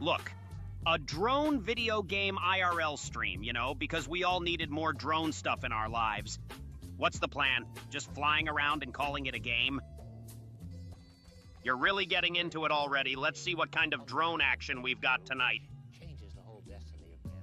Look, a drone video game IRL stream, because we all needed more drone stuff in our lives. What's the plan? Just flying around and calling it a game? You're really getting into it already. Let's see what kind of drone action we've got tonight. Changes the whole destiny of mankind.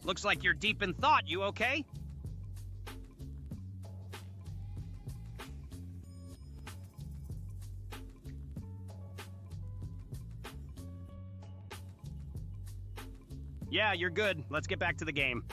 Looks like you're deep in thought. You okay? Yeah, you're good. Let's get back to the game.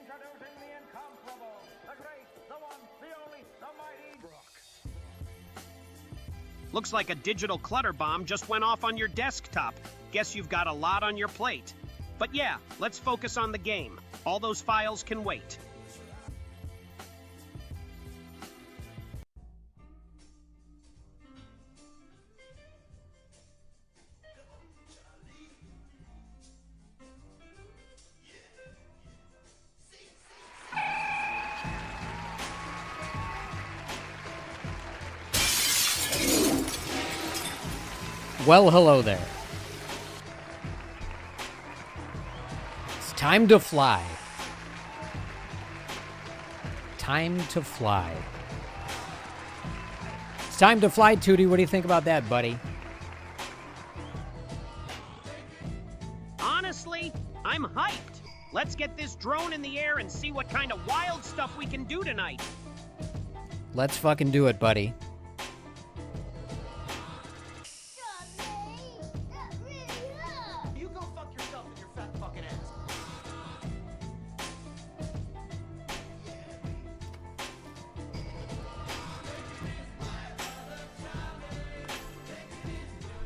Introducing the incomparable, the great, the one, the only, the mighty Brock. Looks like a digital clutter bomb just went off on your desktop. Guess you've got a lot on your plate. But yeah, let's focus on the game. All those files can wait. Well, hello there. It's time to fly. Time to fly. It's time to fly, Tootie. What do you think about that, buddy? Honestly, I'm hyped. Let's get this drone in the air and see what kind of wild stuff we can do tonight. Let's fucking do it, buddy. You go fuck yourself in your fat fucking ass.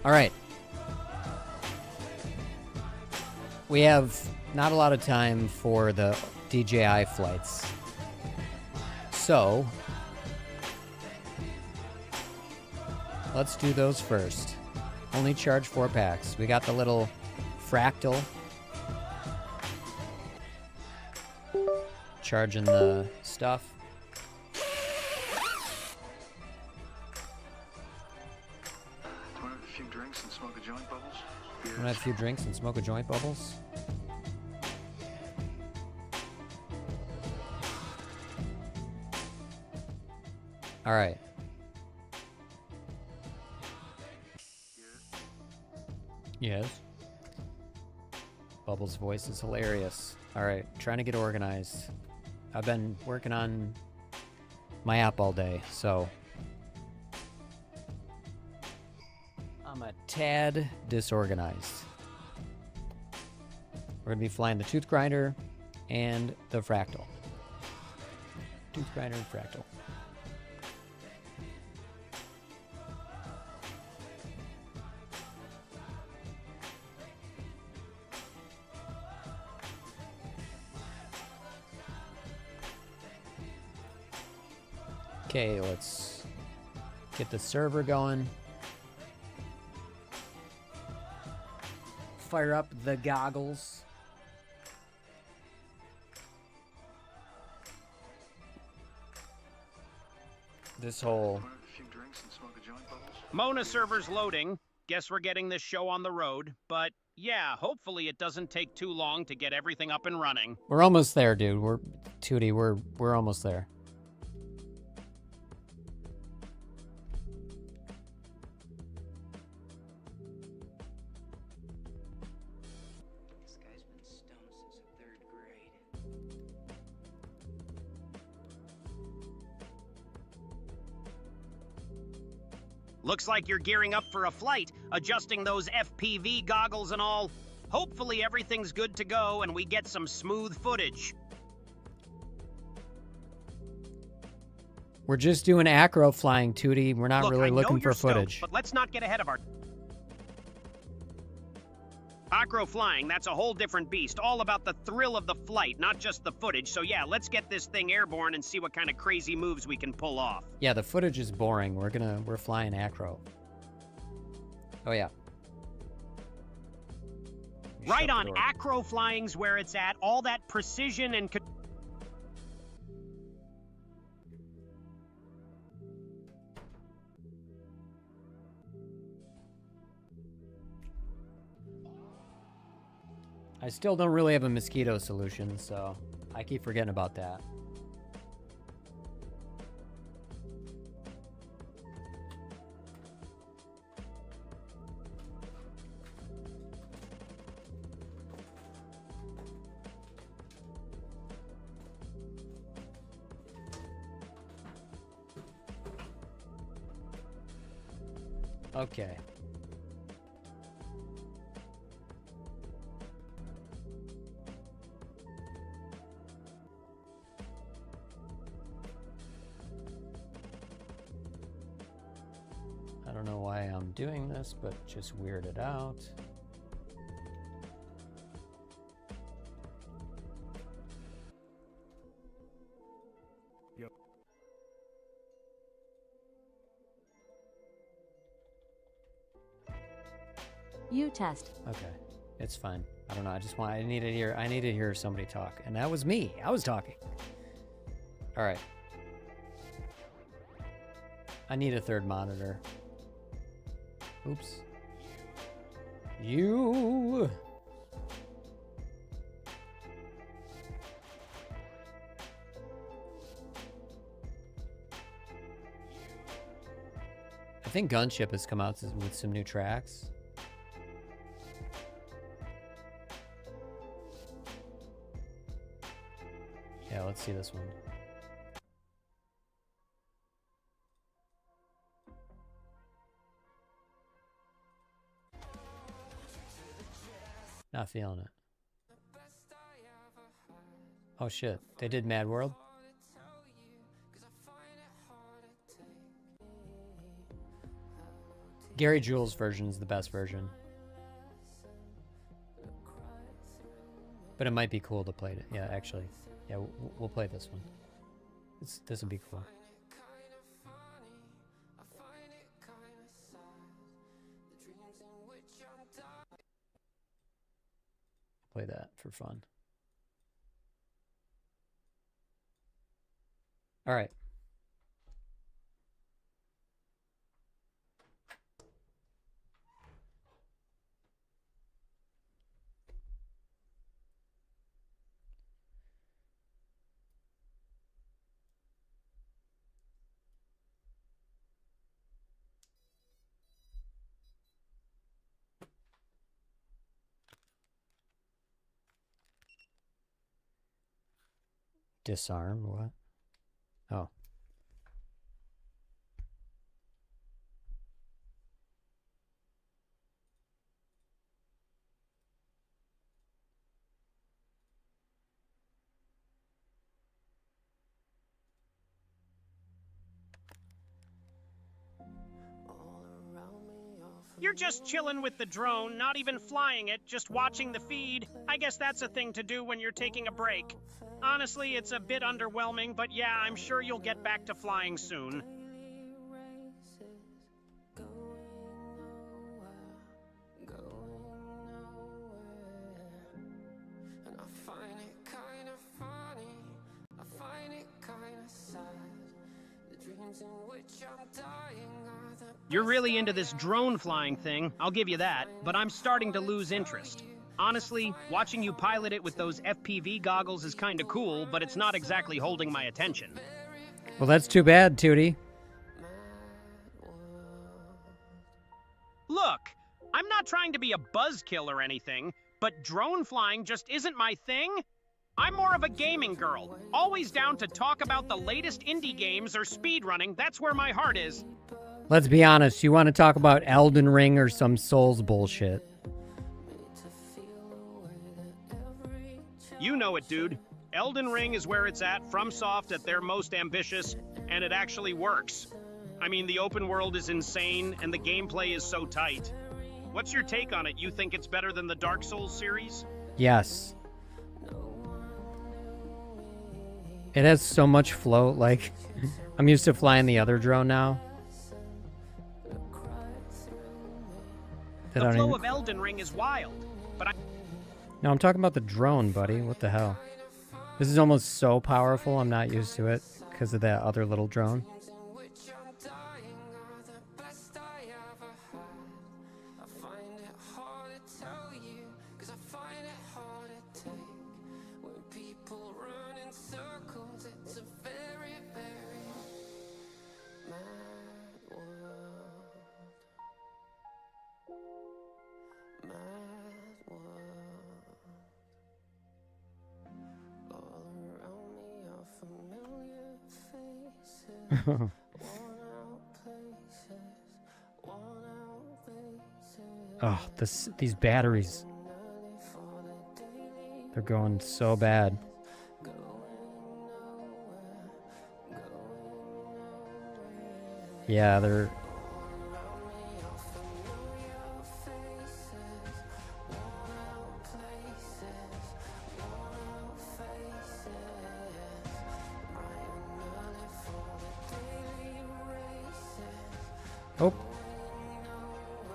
All right. We have not a lot of time for the DJI flights. So, let's do those first. Only charge 4 packs. We got the little fractal. Charging the stuff. Want to have a few drinks and smoke a joint, Bubbles? Want to have a few drinks and smoke a joint, Bubbles? All right. Yes. Bubbles' voice is hilarious. All right, trying to get organized. I've been working on my app all day, so I'm a tad disorganized. We're gonna be flying the tooth grinder and the fractal. Tooth grinder and fractal. Okay, let's get the server going. Fire up the goggles. This whole... Want to have a few drinks and smoke a joint, Bubbles? Mona server's loading. Guess we're getting this show on the road. But yeah, hopefully it doesn't take too long to get everything up and running. We're almost there, dude. Tootie, we're almost there. Looks like you're gearing up for a flight, adjusting those FPV goggles and all. Hopefully everything's good to go and we get some smooth footage. We're just doing acro flying, Tootie. We're not Look, really I know looking you're for footage. stoked, but let's not get ahead of our... Acro flying, that's a whole different beast. All about the thrill of the flight, not just the footage. So yeah, let's get this thing airborne and see what kind of crazy moves we can pull off. Yeah, the footage is boring. We're flying acro. Oh yeah. Right on, acro flying's where it's at. All that precision and... I still don't really have a mosquito solution, so I keep forgetting about that. Okay. I don't know why I'm doing this, but just weird it out. Yep. You test. Okay, it's fine. I don't know. I need to hear somebody talk, and that was me. I was talking. All right. I need a third monitor. Oops. You. I think Gunship has come out with some new tracks. Yeah, let's see this one. Not feeling it. Oh shit, they did Mad World? Gary Jules' version is the best version. But it might be cool to play it. Yeah, actually. Yeah, we'll play this one. This would be cool. Play that for fun. All right. Disarm, what? Oh. You're just chilling with the drone, not even flying it, just watching the feed. I guess that's a thing to do when you're taking a break. Honestly, it's a bit underwhelming, but yeah, I'm sure you'll get back to flying soon. You're really into this drone flying thing, I'll give you that, but I'm starting to lose interest. Honestly, watching you pilot it with those FPV goggles is kinda cool, but it's not exactly holding my attention. Well, that's too bad, Tootie. Look, I'm not trying to be a buzzkill or anything, but drone flying just isn't my thing. I'm more of a gaming girl, always down to talk about the latest indie games or speedrunning. That's where my heart is. Let's be honest, you want to talk about Elden Ring or some Souls bullshit. You know it, dude. Elden Ring is where it's at, FromSoft at their most ambitious, and it actually works. I mean, the open world is insane, and the gameplay is so tight. What's your take on it? You think it's better than the Dark Souls series? Yes. It has so much flow, like, I'm used to flying the other drone now. The flow of Elden Ring is wild, but No, I'm talking about the drone, buddy. What the hell? This is almost so powerful, I'm not used to it because of that other little drone. Oh, these batteries. They're going so bad. Yeah, they're... Oh.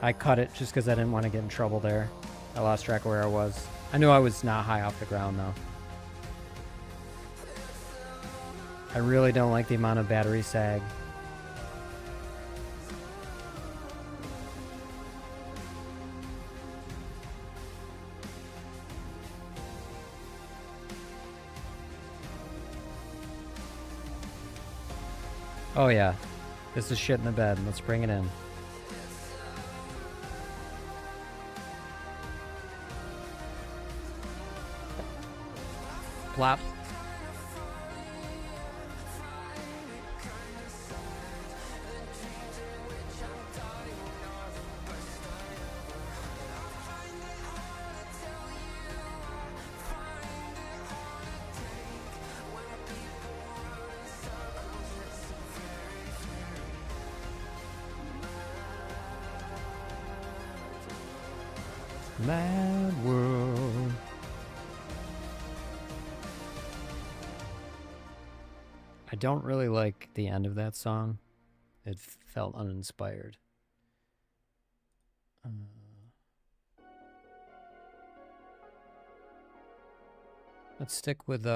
I cut it just because I didn't want to get in trouble there. I lost track of where I was. I knew I was not high off the ground, though. I really don't like the amount of battery sag. Oh yeah, this is shit in the bed. Let's bring it in. Plop. Mad world. I don't really like the end of that song. It felt uninspired. Let's stick with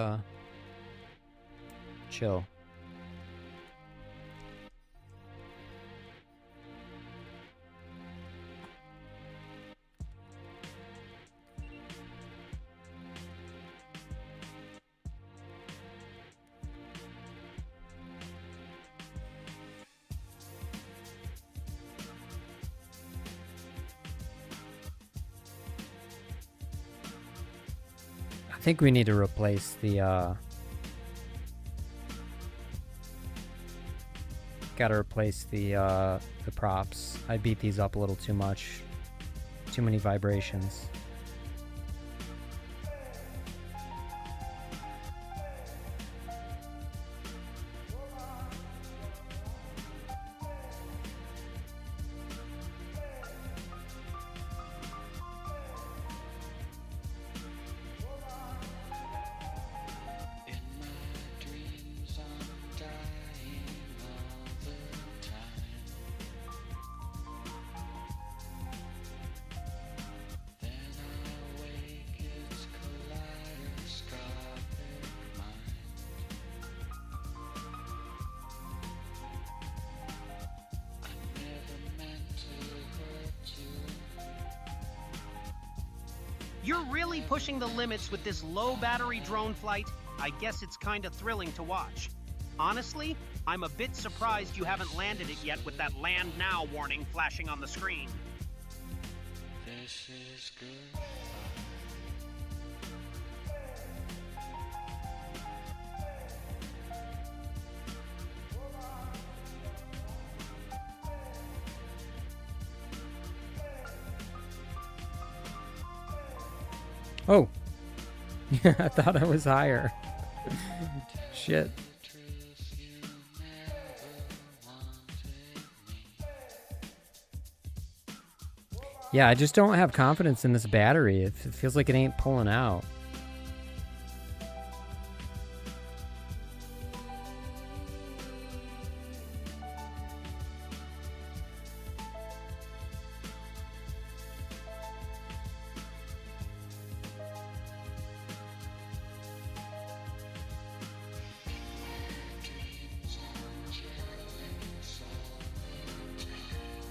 chill. I think we need to replace the gotta replace the props. I beat these up a little too much. Too many vibrations. You're really pushing the limits with this low battery drone flight. I guess it's kind of thrilling to watch. Honestly, I'm a bit surprised you haven't landed it yet with that land now warning flashing on the screen. This is good. Oh. Yeah, I thought I was higher. Shit. Yeah, I just don't have confidence in this battery. It feels like it ain't pulling out.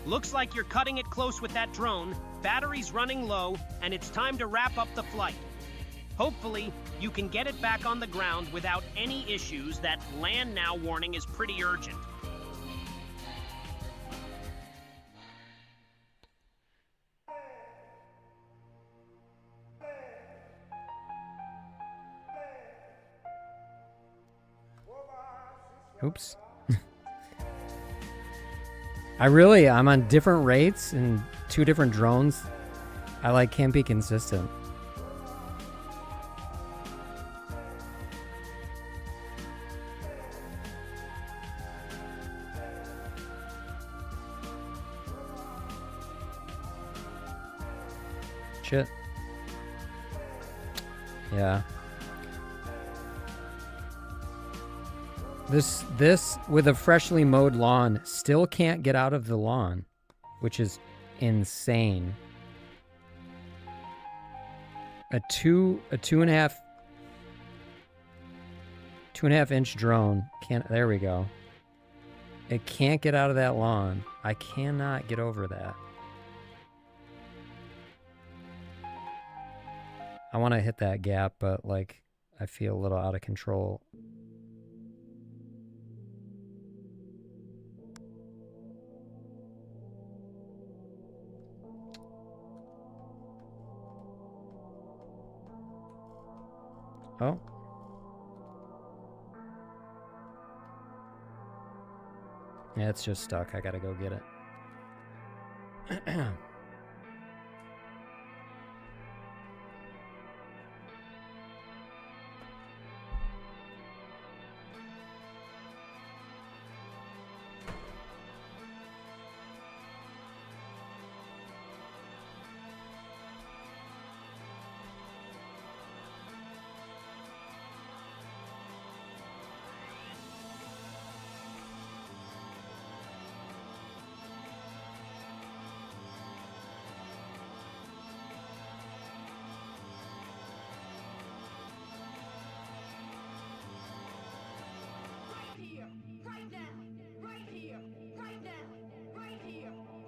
Looks like you're cutting it close with that drone, battery's running low, and it's time to wrap up the flight. Hopefully, you can get it back on the ground without any issues. That land now warning is pretty urgent. Oops. I'm on different rates and 2 different drones. I can't be consistent. Shit. Yeah. This with a freshly mowed lawn still can't get out of the lawn, which is insane. A 2.5 inch drone can't. There we go. It can't get out of that lawn. I cannot get over that. I want to hit that gap, but I feel a little out of control. Oh. Yeah, it's just stuck. I gotta go get it.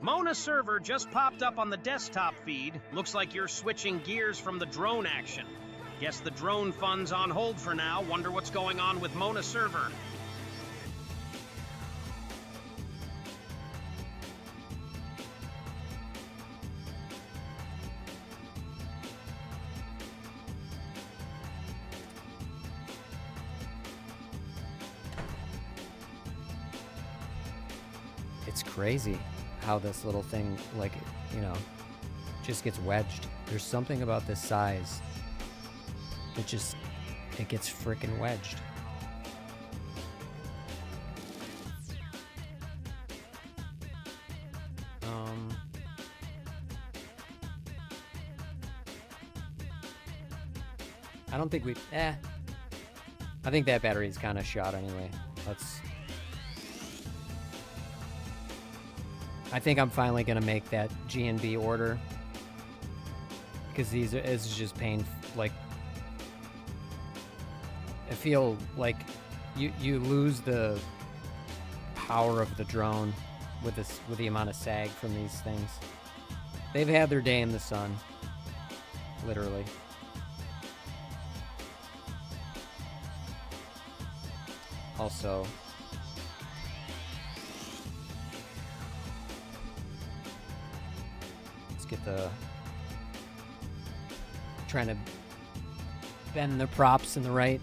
Mona server just popped up on the desktop feed. Looks like you're switching gears from the drone action. Guess the drone fun's on hold for now. Wonder what's going on with Mona server. It's crazy how this little thing, just gets wedged. There's something about this size. It gets frickin' wedged. I don't think I think that battery's kind of shot anyway. I think I'm finally gonna make that G&B order because this is just pain. I feel like you lose the power of the drone with the amount of sag from these things. They've had their day in the sun, literally. Also, let's get trying to bend the props in the right.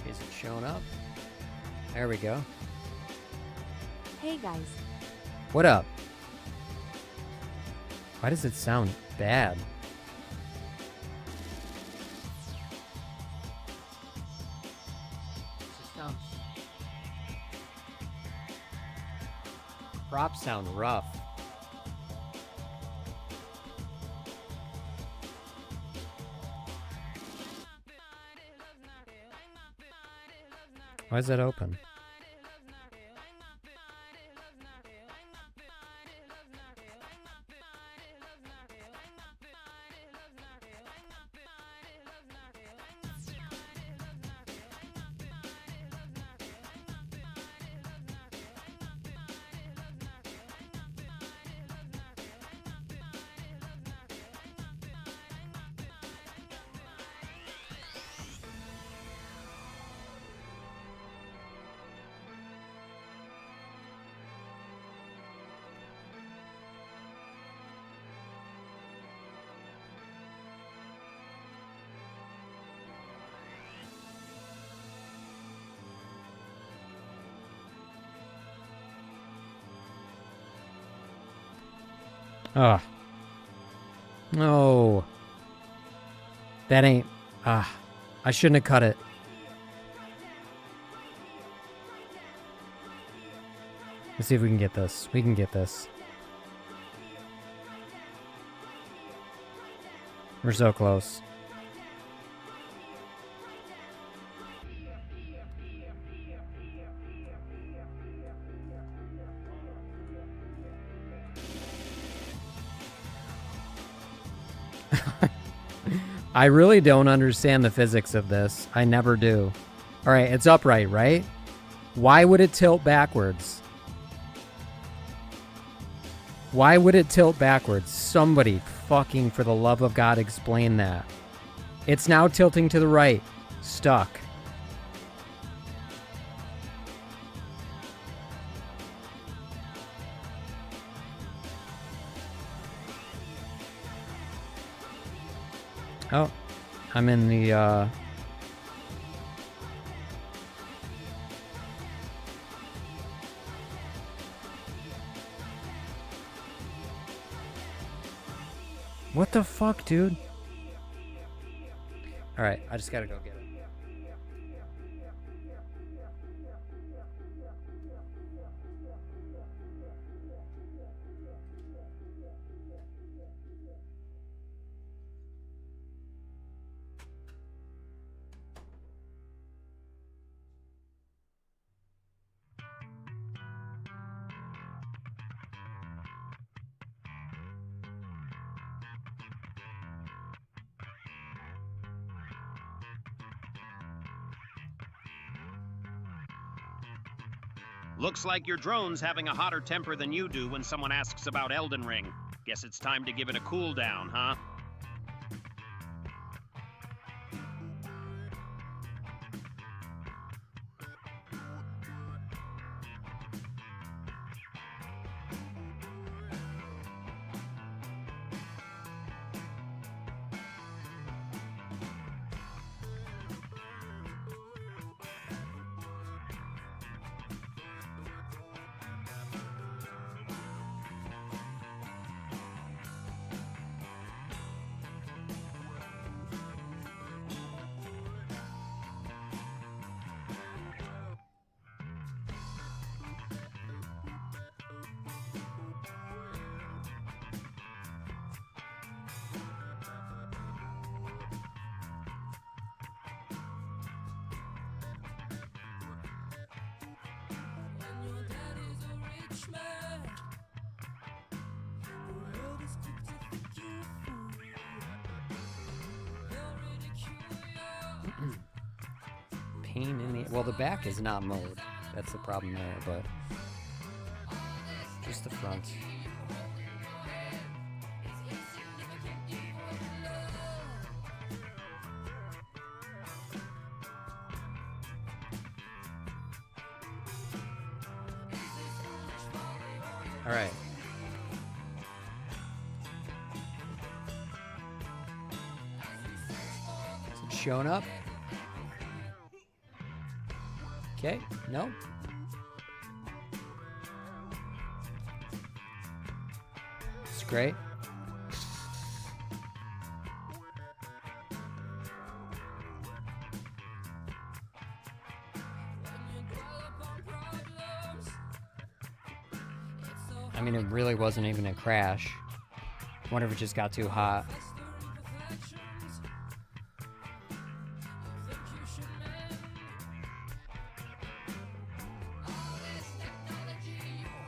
Is it showing up? There we go. Hey guys. What up? Why does it sound bad? Props sound rough. Why is that open? Ah. No. That ain't... Ah. I shouldn't have cut it. Let's see if we can get this. We can get this. We're so close. I really don't understand the physics of this. I never do. All right, it's upright, right? Why would it tilt backwards? Why would it tilt backwards? Somebody fucking, for the love of God, explain that. It's now tilting to the right. Stuck. Oh, I'm in the, What the fuck, dude? Alright, I just gotta go get it. Looks like your drone's having a hotter temper than you do when someone asks about Elden Ring. Guess it's time to give it a cool down, huh? Pain in the... Well, the back is not mowed. That's the problem there, but... Just the front. All right. Is it showing up? Okay, no. great. I mean, it really wasn't even a crash. I wonder if it just got too hot.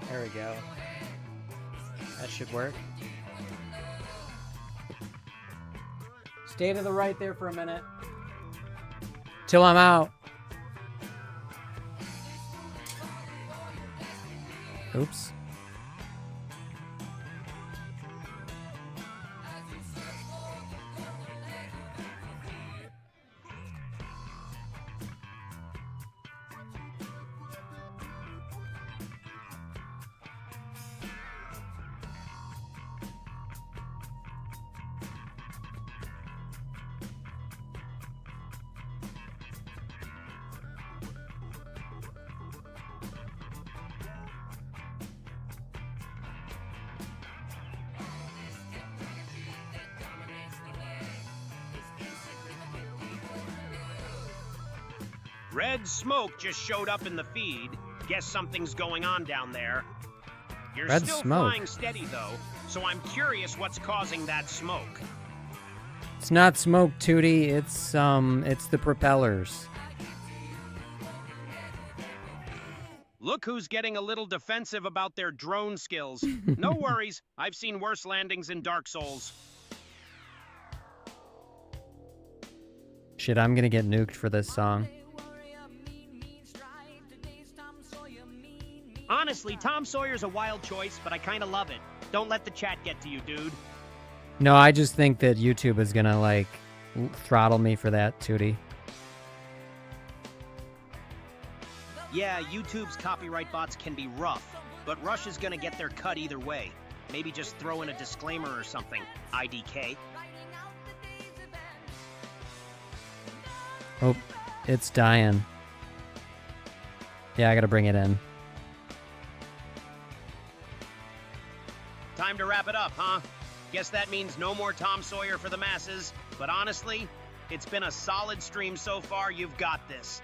There we go. That should work. Stay to the right there for a minute. Till I'm out. Oops. Red smoke just showed up in the feed. Guess something's going on down there. You're Red still smoke. flying steady though, so I'm curious what's causing that smoke. It's not smoke, Tootie. It's the propellers. Look who's getting a little defensive about their drone skills. No worries, I've seen worse landings in Dark Souls. Shit, I'm gonna get nuked for this song. Honestly, Tom Sawyer's a wild choice, but I kinda love it. Don't let the chat get to you, dude. No, I just think that YouTube is gonna, like, throttle me for that, Tootie. Yeah, YouTube's copyright bots can be rough, but Rush is gonna get their cut either way. Maybe just throw in a disclaimer or something. IDK. Oh, it's dying. Yeah, I gotta bring it in. Time to wrap it up, huh? Guess that means no more Tom Sawyer for the masses, but honestly, it's been a solid stream so far. You've got this.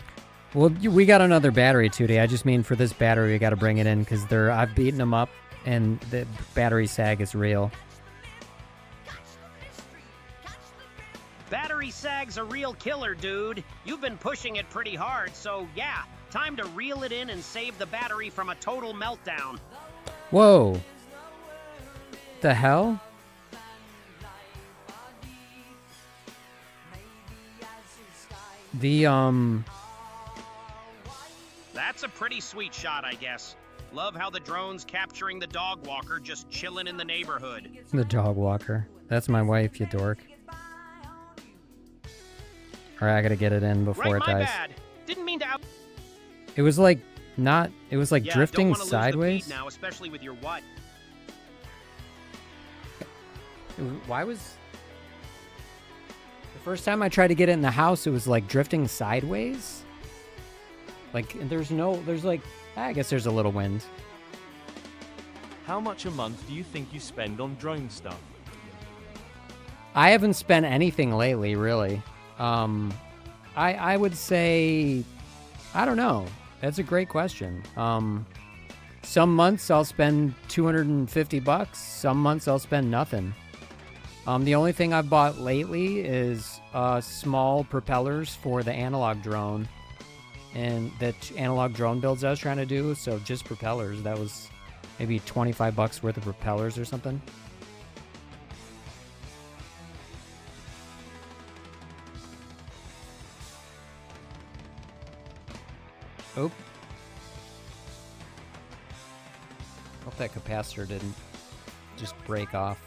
Well, we got another battery, Tootie. I just mean for this battery, we gotta bring it in because I've beaten them up, and the battery sag is real. Battery sag's a real killer, dude. You've been pushing it pretty hard, so yeah, time to reel it in and save the battery from a total meltdown. Whoa. The hell? That's a pretty sweet shot, I guess. Love how the drone's capturing the dog walker just chilling in the neighborhood. The dog walker. That's my wife, you dork. Alright, I gotta get it in before Right, it my dies. bad. Didn't mean to out. It was like not. It was like Yeah, drifting don't wanna lose the sideways. feed now, especially with your what? Why was the first time I tried to get it in the house? It was like drifting sideways. Like there's like I guess there's a little wind. How much a month do you think you spend on drone stuff? I haven't spent anything lately, really. I would say, I don't know. That's a great question. Some months I'll spend $250. Some months I'll spend nothing. The only thing I've bought lately is small propellers for the analog drone, and the analog drone builds I was trying to do. So just propellers. That was maybe $25 worth of propellers or something. Oh. Hope that capacitor didn't just break off.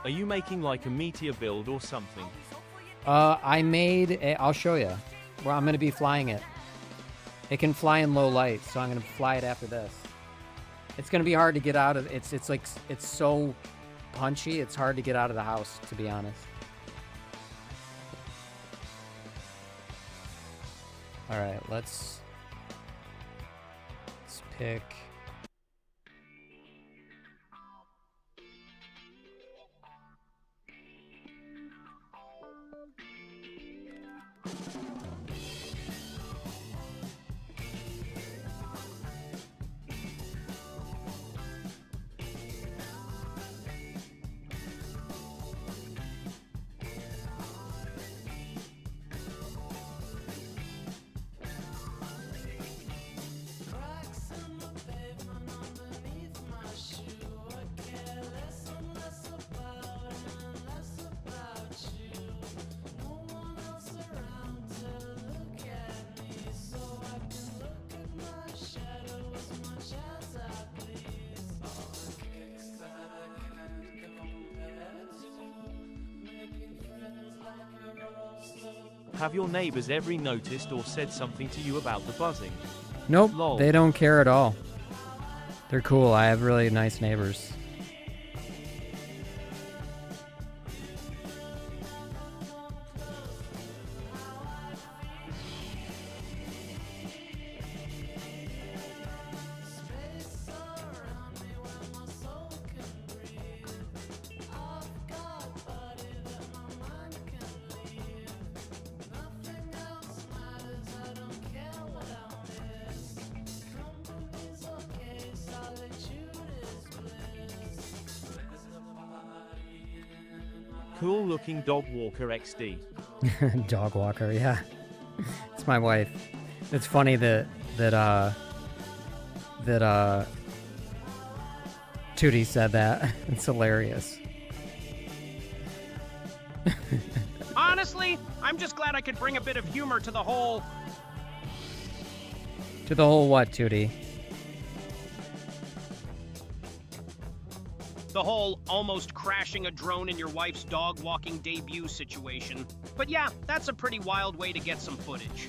Are you making like a meteor build or something? I'll show you. Well, I'm going to be flying it. It can fly in low light, so I'm going to fly it after this. It's going to be hard to get out of. It's like it's so punchy. It's hard to get out of the house, to be honest. All right, let's pick. Have your neighbors ever noticed or said something to you about the buzzing? Nope, Lol. they don't care at all. They're cool. I have really nice neighbors. Cool looking dog walker XD. Dog walker, yeah. It's my wife. It's funny that Tootie said that. It's hilarious. Honestly, I'm just glad I could bring a bit of humor to the whole... To the whole what, Tootie? The whole almost crashing a drone in your wife's dog walking debut situation. But yeah, that's a pretty wild way to get some footage.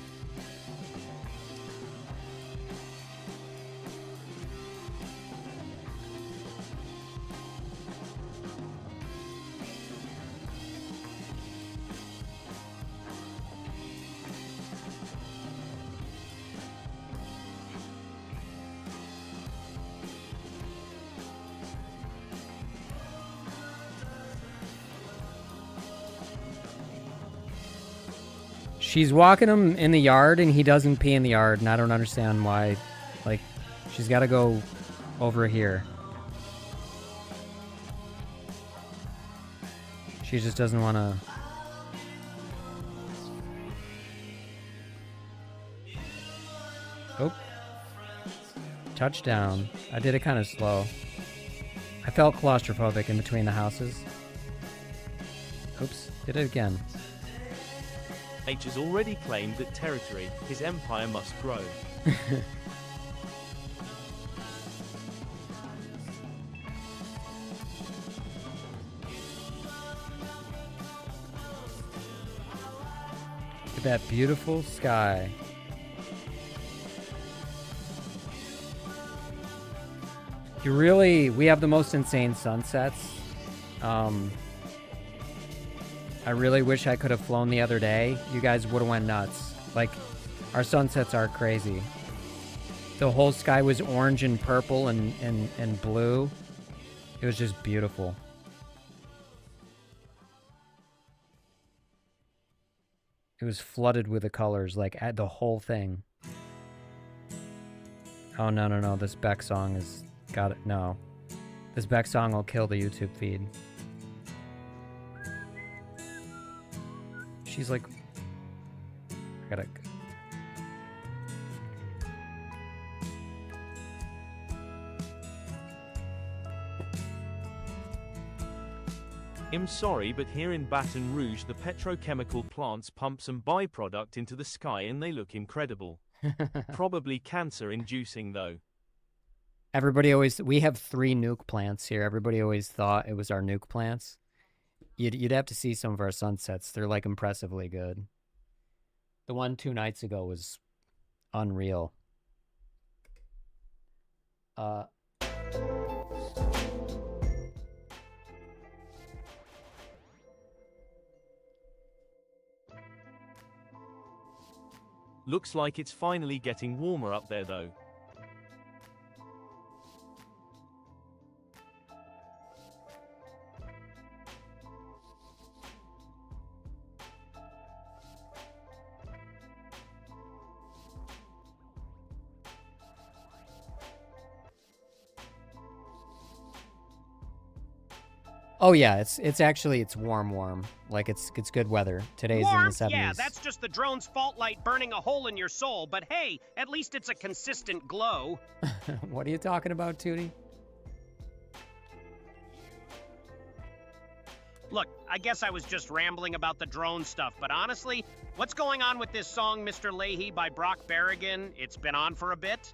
She's walking him in the yard and he doesn't pee in the yard, and I don't understand why. Like, she's got to go over here. She just doesn't want to. Oh. Touchdown. I did it kind of slow. I felt claustrophobic in between the houses. Oops, did it again. H has already claimed that territory, his empire must grow. Look at that beautiful sky. We have the most insane sunsets. I really wish I could have flown the other day. You guys would have went nuts. Like, our sunsets are crazy. The whole sky was orange and purple and blue. It was just beautiful. It was flooded with the colors, like the whole thing. Oh, no. This Beck song has got it. No. This Beck song will kill the YouTube feed. She's like, I gotta. I'm sorry, but here in Baton Rouge, the petrochemical plants pump some byproduct into the sky and they look incredible. Probably cancer-inducing, though. We have 3 nuke plants here. Everybody always thought it was our nuke plants. You'd have to see some of our sunsets. They're like impressively good. The one 2 nights ago was unreal. Looks like it's finally getting warmer up there, though. Oh yeah, it's warm. Like it's good weather. Today's in the 70s. Yeah, that's just the drone's fault light burning a hole in your soul, but hey, at least it's a consistent glow. What are you talking about, Tootie? Look, I guess I was just rambling about the drone stuff, but honestly, what's going on with this song Mr. Leahy by Brock Berrigan? It's been on for a bit.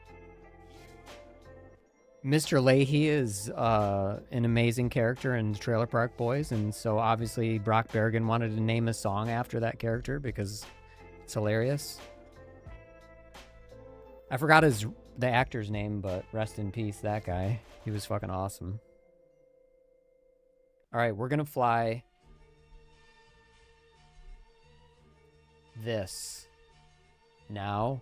Mr. Leahy is an amazing character in Trailer Park Boys, and so obviously Brock Berrigan wanted to name a song after that character because It's hilarious. I forgot the actor's name, but rest in peace, that guy. He was fucking awesome. All right, we're gonna fly this now.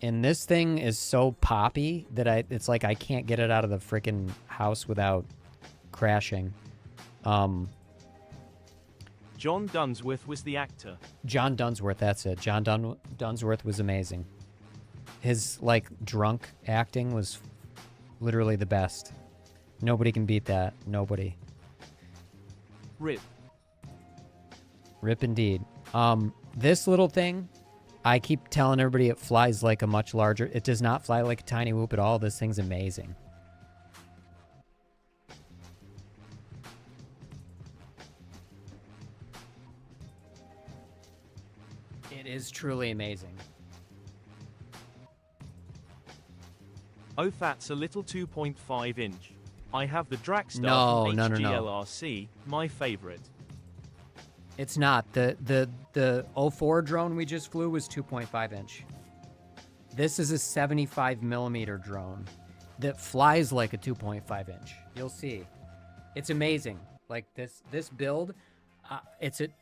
And this thing is so poppy that it's like I can't get it out of the freaking house without crashing. John Dunsworth was the actor. John Dunsworth, that's it. John Dunsworth was amazing. His, like, drunk acting was literally the best. Nobody can beat that. Nobody. Rip. Rip indeed. This little thing, I keep telling everybody it flies like a much larger... It does not fly like a tiny whoop at all. This thing's amazing. It is truly amazing. Oh, that's a little 2.5 inch. I have the Dragstar No, from no, no, no. HGLRC, my favorite. It's not. The 04 drone we just flew was 2.5 inch. This is a 75 millimeter drone that flies like a 2.5 inch. You'll see. It's amazing. Like this build,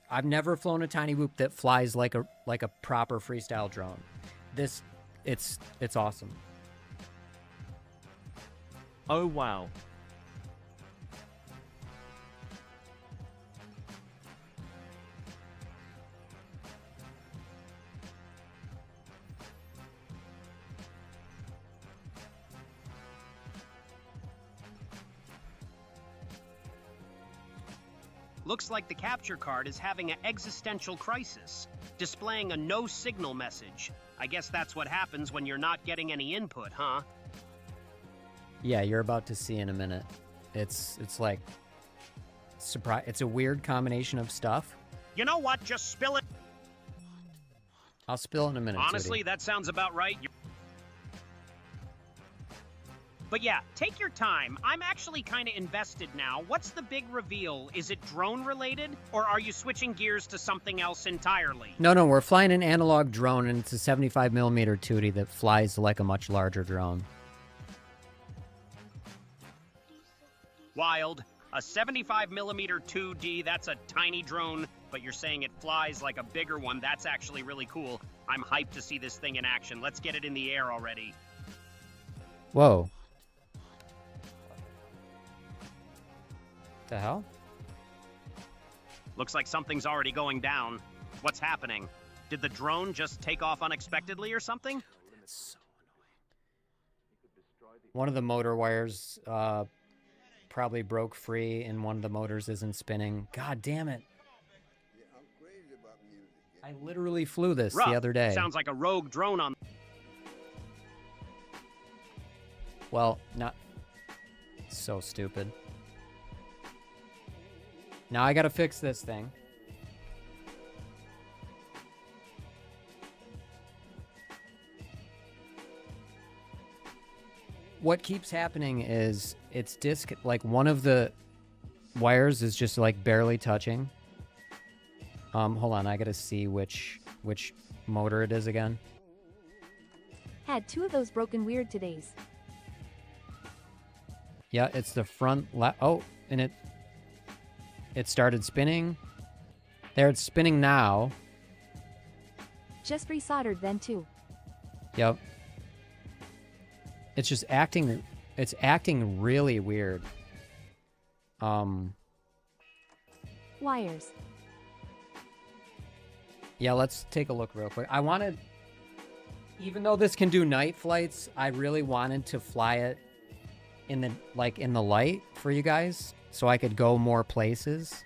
I've never flown a tiny whoop that flies like a proper freestyle drone. It's awesome. Oh wow. Looks like the capture card is having an existential crisis, displaying a no signal message. I guess that's what happens when you're not getting any input, huh? Yeah, you're about to see in a minute. It's like surprise. It's a weird combination of stuff. You know what? Just spill it. I'll spill in a minute. Honestly, Tootie. that sounds about right. But yeah, take your time. I'm actually kind of invested now. What's the big reveal? Is it drone related, or are you switching gears to something else entirely? No, we're flying an analog drone, and it's a 75 millimeter Tootie that flies like a much larger drone. Wild. A 75 millimeter 2D, that's a tiny drone, but you're saying it flies like a bigger one. That's actually really cool. I'm hyped to see this thing in action. Let's get it in the air already. Whoa. The hell? Looks like something's already going down. What's happening? Did the drone just take off unexpectedly or something? That's so annoying. One of the motor wires probably broke free, and one of the motors isn't spinning. God damn it. I literally flew this Rough. the other day. Sounds like a rogue drone on... Well, not... So stupid. Now I gotta fix this thing. What keeps happening is it's like one of the wires is just like barely touching. Hold on, I gotta see which motor it is again. Had 2 of those broken weird todays. Yeah, it's the front oh, and it started spinning. There, it's spinning now. Just resoldered then too. Yep. It's just acting, it's acting really weird. Wires. Yeah, let's take a look real quick. I wanted, even though this can do night flights, I really wanted to fly it in the light for you guys, so I could go more places.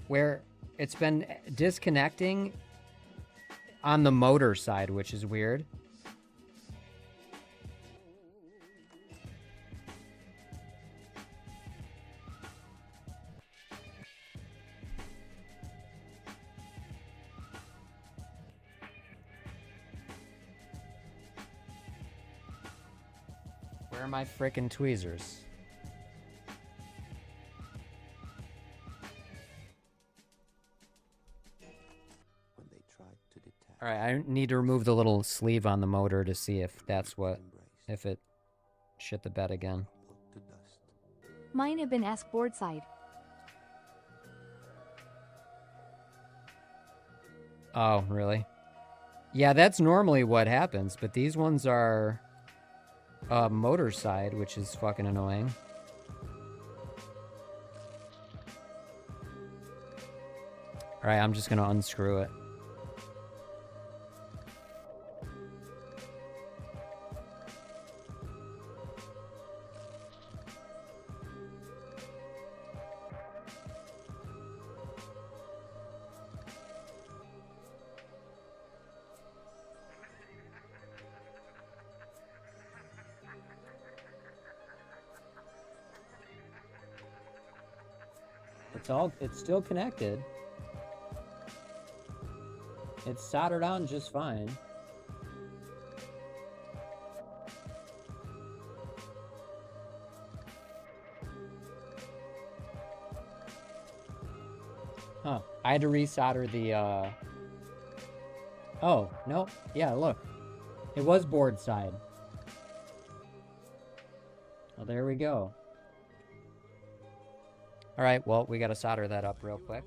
Where it's been disconnecting on the motor side, which is weird. Where are my frickin' tweezers? Alright, I need to remove the little sleeve on the motor to see if that's what... if it shit the bed again. Mine have been asked board side. Oh, really? Yeah, that's normally what happens, but these ones are motor side, which is fucking annoying. Alright, I'm just gonna unscrew it. It's still connected. It's soldered on just fine. Huh. I had to resolder the, Oh, no. Yeah, look. It was board side. Well, there we go. Alright, well, we gotta solder that up real quick.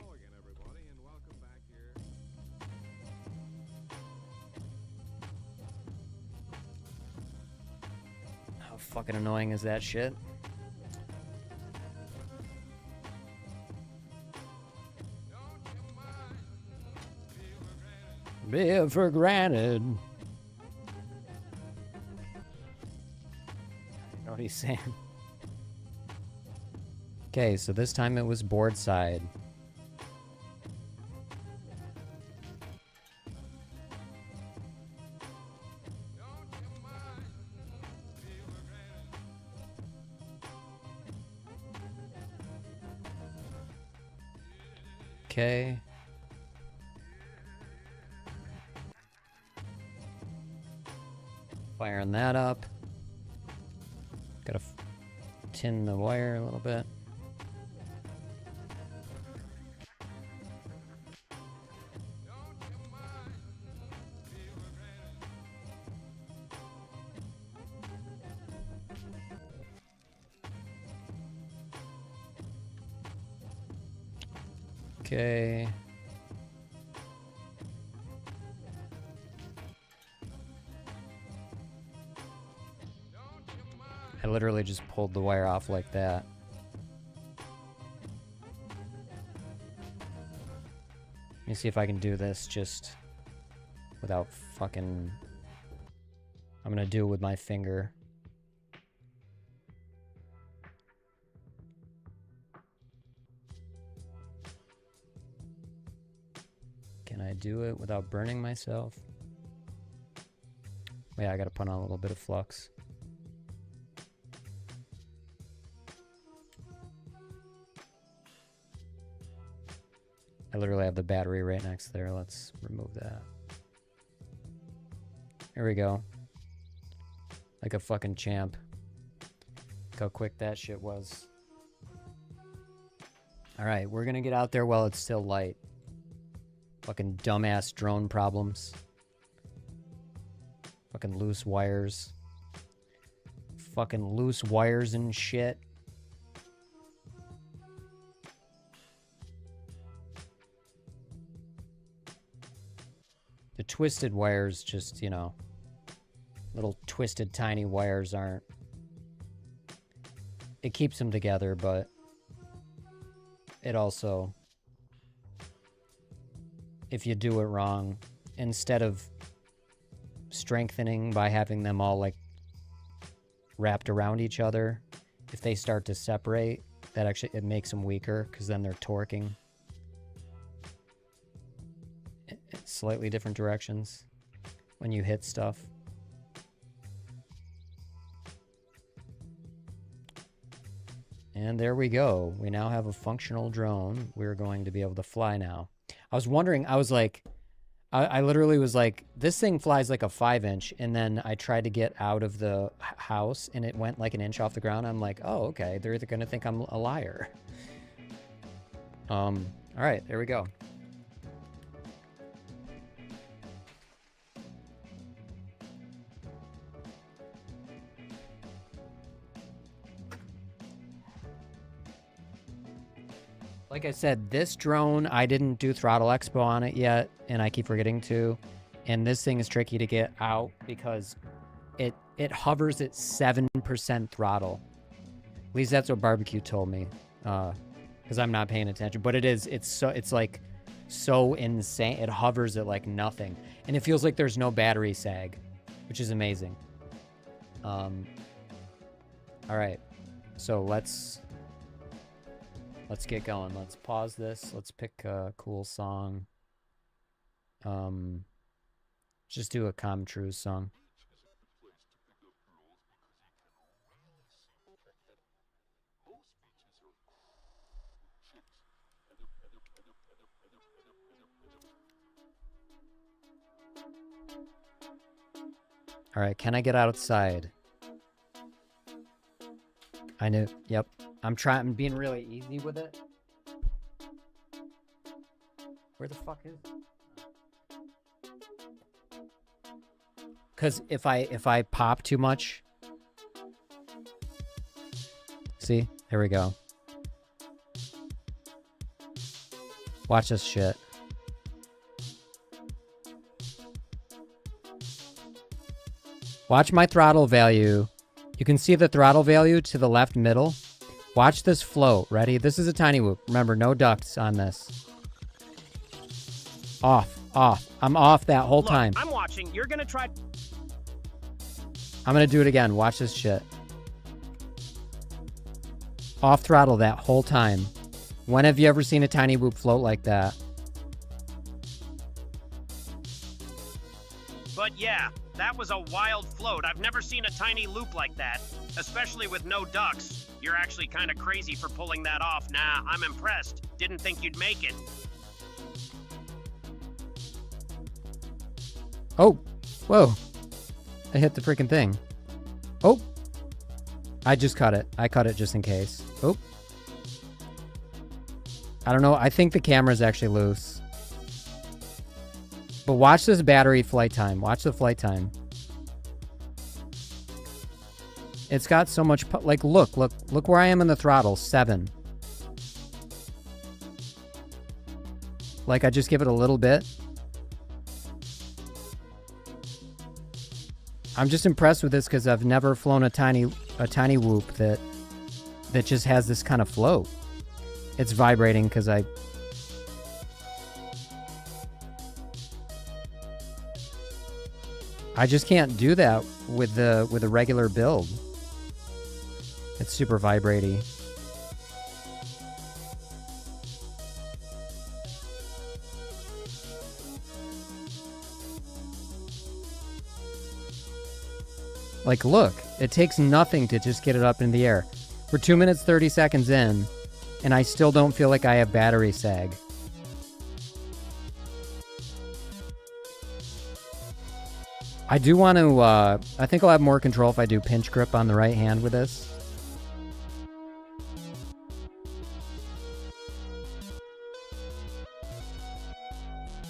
How fucking annoying is that shit? Be it for granted. I know what he's saying. Okay, so this time it was board side. Okay. Firing that up. Gotta tin the wire a little bit. Okay. I literally just pulled the wire off like that. Let me see if I can do this just without fucking... I'm gonna do it with my finger. Can I do it without burning myself? Yeah, I gotta put on a little bit of flux. I literally have the battery right next there. Let's remove that. Here we go. Like a fucking champ. Look how quick that shit was. Alright, we're gonna get out there while it's still light. Fucking dumbass drone problems. Fucking loose wires. Fucking loose wires and shit. The twisted wires just, you know, little twisted tiny wires aren't... It keeps them together, but it also... If you do it wrong, instead of strengthening by having them all like wrapped around each other, if they start to separate, that actually, it makes them weaker because then they're torquing in slightly different directions when you hit stuff. And there we go. We now have a functional drone. We're going to be able to fly now. I was wondering, I was I literally was like, this thing flies like a 5-inch, and then I tried to get out of the house, and it went like an inch off the ground. I'm like, oh, okay, they're gonna think I'm a liar. All right, there we go. Like I said, this drone, I didn't do throttle expo on it yet, and I keep forgetting to. And this thing is tricky to get out because it hovers at 7% throttle. At least that's what Barbecue told me, because I'm not paying attention. But it's like so insane. It hovers at like nothing, and it feels like there's no battery sag, which is amazing. All right, so let's get going. Let's pause this. Let's pick a cool song. Just do a Comtrue's song. All right, can I get outside? I knew. Yep. I'm being really easy with it. Where the fuck is it? Cause if I pop too much. See? There we go. Watch this shit. Watch my throttle value. You can see the throttle value to the left middle. Watch this float. Ready? This is a tiny whoop. Remember, no ducts on this. Off. I'm off that whole time. I'm watching. You're gonna try. I'm gonna do it again. Watch this shit. Off throttle that whole time. When have you ever seen a tiny whoop float like that? But yeah, that was a wild float. I've never seen a tiny loop like that, especially with no ducks. You're actually kind of crazy for pulling that off. Nah, I'm impressed. Didn't think you'd make it. Oh, whoa. I hit the freaking thing. Oh, I just cut it. I cut it just in case. Oh. I don't know. I think the camera's actually loose. But watch this battery flight time. Watch the flight time. It's got so much, like, look where I am in the throttle, 7. Like, I just give it a little bit. I'm just impressed with this because I've never flown a tiny whoop that just has this kind of float. It's vibrating because I just can't do that with a regular build. It's super vibraty. Like, look, it takes nothing to just get it up in the air. We're 2 minutes 30 seconds in, and I still don't feel like I have battery sag. I do want to, I think I'll have more control if I do pinch grip on the right hand with this.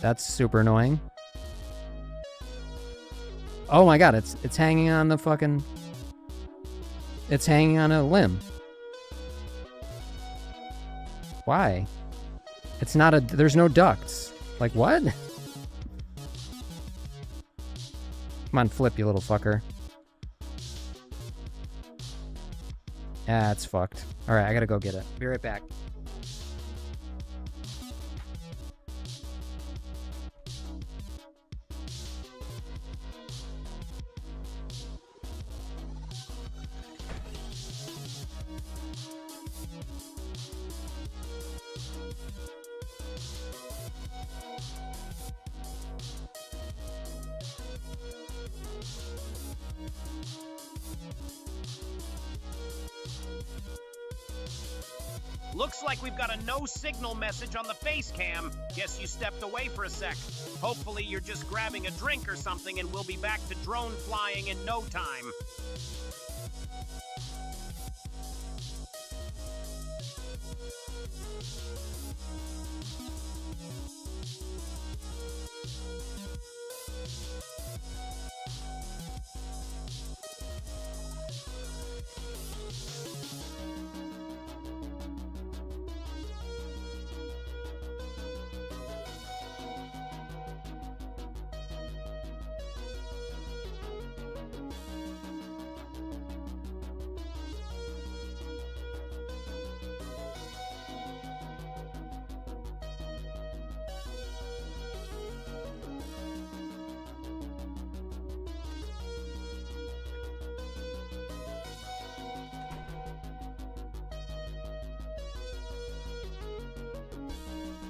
That's super annoying. Oh my god, it's hanging on the fucking... It's hanging on a limb. Why? It's not a... There's no ducts. Like, what? Come on, flip, you little fucker. Ah, it's fucked. Alright, I gotta go get it. Be right back. Looks like we've got a no signal message on the face cam. Guess you stepped away for a sec. Hopefully you're just grabbing a drink or something and we'll be back to drone flying in no time.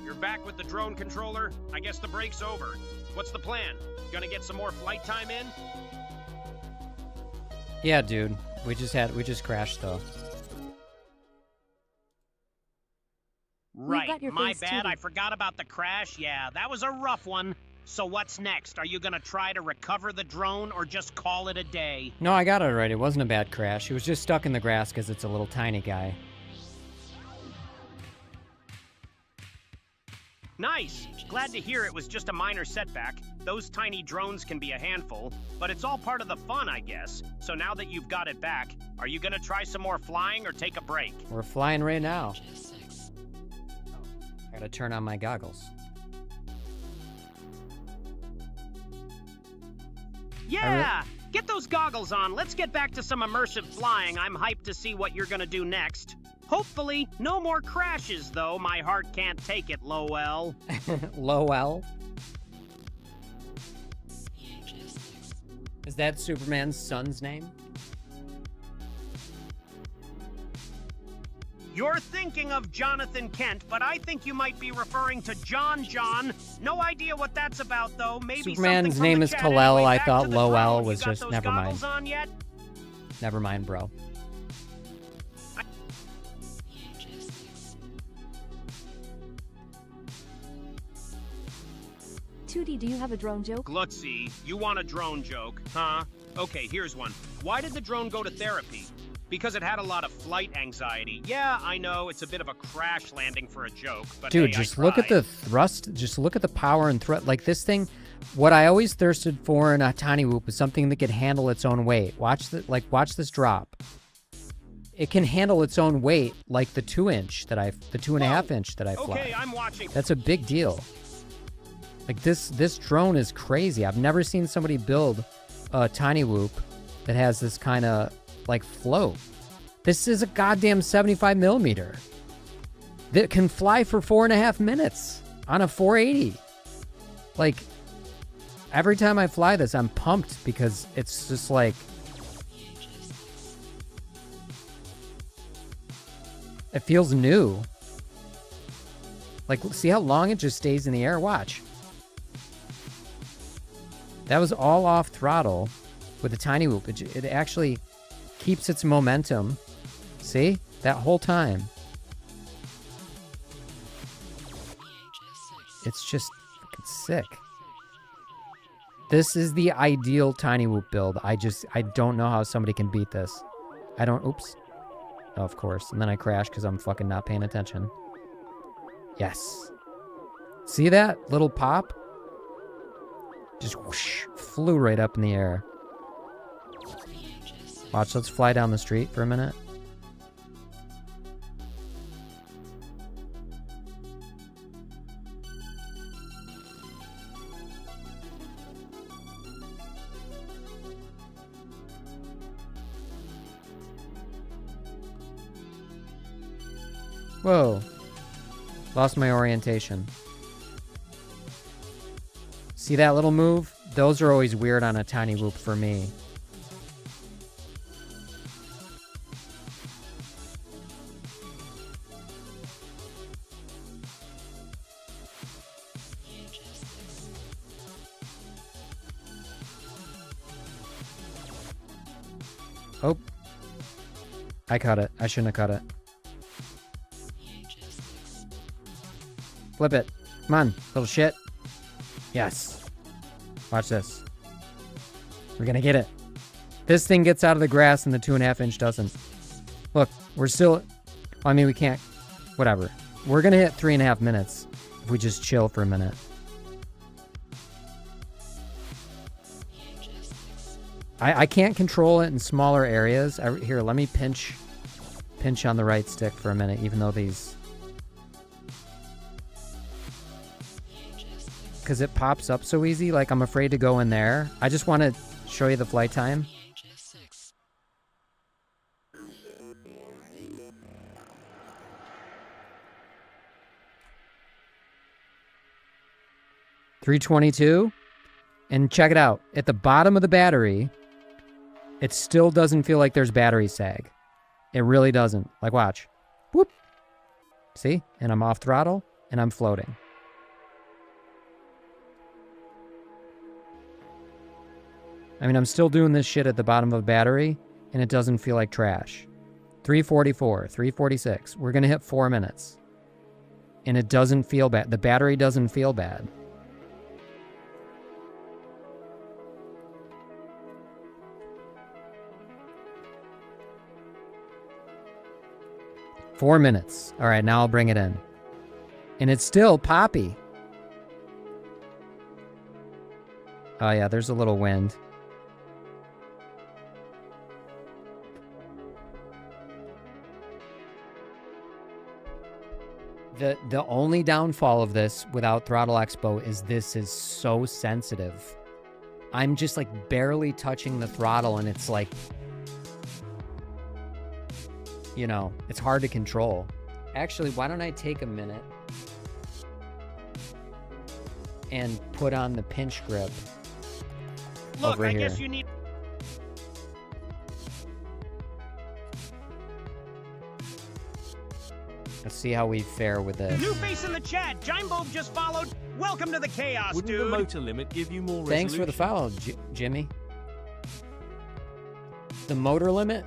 You're back with the drone controller? I guess the break's over. What's the plan? Gonna get some more flight time in? Yeah, dude. We just crashed though. Right, got your my face, bad, too. I forgot about the crash. Yeah, that was a rough one. So what's next? Are you gonna try to recover the drone or just call it a day? No, I got it right. It wasn't a bad crash. It was just stuck in the grass because it's a little tiny guy. Nice! Glad to hear it was just a minor setback. Those tiny drones can be a handful, but it's all part of the fun, I guess. So now that you've got it back, are you gonna try some more flying or take a break? We're flying right now. I gotta turn on my goggles. Yeah! Get those goggles on. Let's get back to some immersive flying. I'm hyped to see what you're gonna do next. Hopefully, no more crashes, though. My heart can't take it, Lowell. Lowell? Is that Superman's son's name? You're thinking of Jonathan Kent, but I think you might be referring to John. No idea what that's about, though. Maybe Superman's something from name the is chat. Kal-El. Anyway, I back thought to the Lowell drone. was You got just- those never mind. goggles on yet? Never mind, bro. Tootie, do you have a drone joke? Glutzy, you want a drone joke, huh? Okay, here's one. Why did the drone go to therapy? Because it had a lot of flight anxiety. Yeah, I know, it's a bit of a crash landing for a joke, but Dude, hey, just I look at tried. the thrust. Just look at the power and thrust. Like this thing, what I always thirsted for in a tiny whoop is something that could handle its own weight. Watch this drop. It can handle its own weight, like the 2-inch that the 2.5 inch that I fly. Okay, I'm watching. That's a big deal. Like this drone is crazy. I've never seen somebody build a tiny whoop that has this kind of like float. This is a goddamn 75 millimeter that can fly for 4.5 minutes on a 480. Like every time I fly this, I'm pumped because it's just like, it feels new. Like, see how long it just stays in the air? Watch. That was all off throttle with a tiny whoop. It actually keeps its momentum. See? That whole time. It's just fucking sick. This is the ideal tiny whoop build. I don't know how somebody can beat this. Oops. Oh, of course. And then I crash because I'm fucking not paying attention. Yes. See that little pop? Just whoosh, flew right up in the air. Watch, let's fly down the street for a minute. Whoa. Lost my orientation. See that little move? Those are always weird on a tiny whoop for me. Oh. I cut it. I shouldn't have cut it. Flip it. Come on, little shit. Yes. Watch this. We're gonna get it. This thing gets out of the grass and the 2.5-inch doesn't. Look, we're still... I mean, we can't... Whatever. We're gonna hit 3.5 minutes if we just chill for a minute. I can't control it in smaller areas. Here, let me pinch on the right stick for a minute, even though these... Because it pops up so easy, like I'm afraid to go in there. I just want to show you the flight time. $322, and check it out. At the bottom of the battery, it still doesn't feel like there's battery sag. It really doesn't. Like, watch. Whoop. See? And I'm off throttle, and I'm floating. I mean, I'm still doing this shit at the bottom of a battery, and it doesn't feel like trash. 344, 346. We're going to hit 4 minutes. And it doesn't feel bad. The battery doesn't feel bad. Four minutes. All right, now I'll bring it in. And it's still poppy. Oh yeah, there's a little wind. The only downfall of this without Throttle Expo is this is so sensitive. I'm just like barely touching the throttle and it's like, you know, it's hard to control. Actually, why don't I take a minute and put on the pinch grip over here. Guess you need... Let's see how we fare with this. New face in the chat. Jimbo just followed. Welcome to the chaos, Wouldn't dude. the motor limit give you more resolution? Thanks for the follow, Jimmy. The motor limit?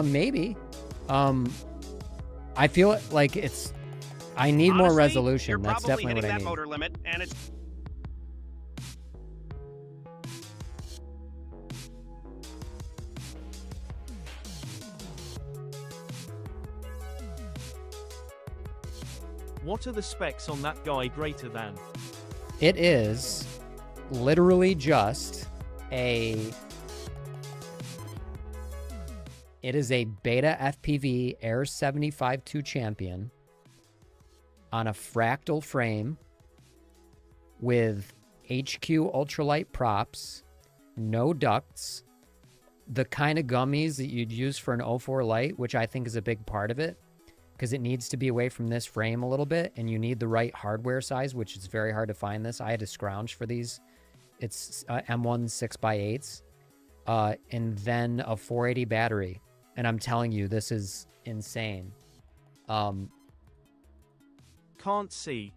Maybe. I feel like it's... I need more resolution. You're That's probably definitely what hitting I that need. motor limit, and it's... What are the specs on that guy greater than? It is literally just a... It is a Beta FPV Air 75-2 Champion on a fractal frame with HQ ultralight props, no ducts, the kind of gummies that you'd use for an 04 light, which I think is a big part of it, because it needs to be away from this frame a little bit, and you need the right hardware size, which is very hard to find this. I had to scrounge for these. It's M1 6x8s, and then a 480 battery. And I'm telling you, this is insane. Can't see.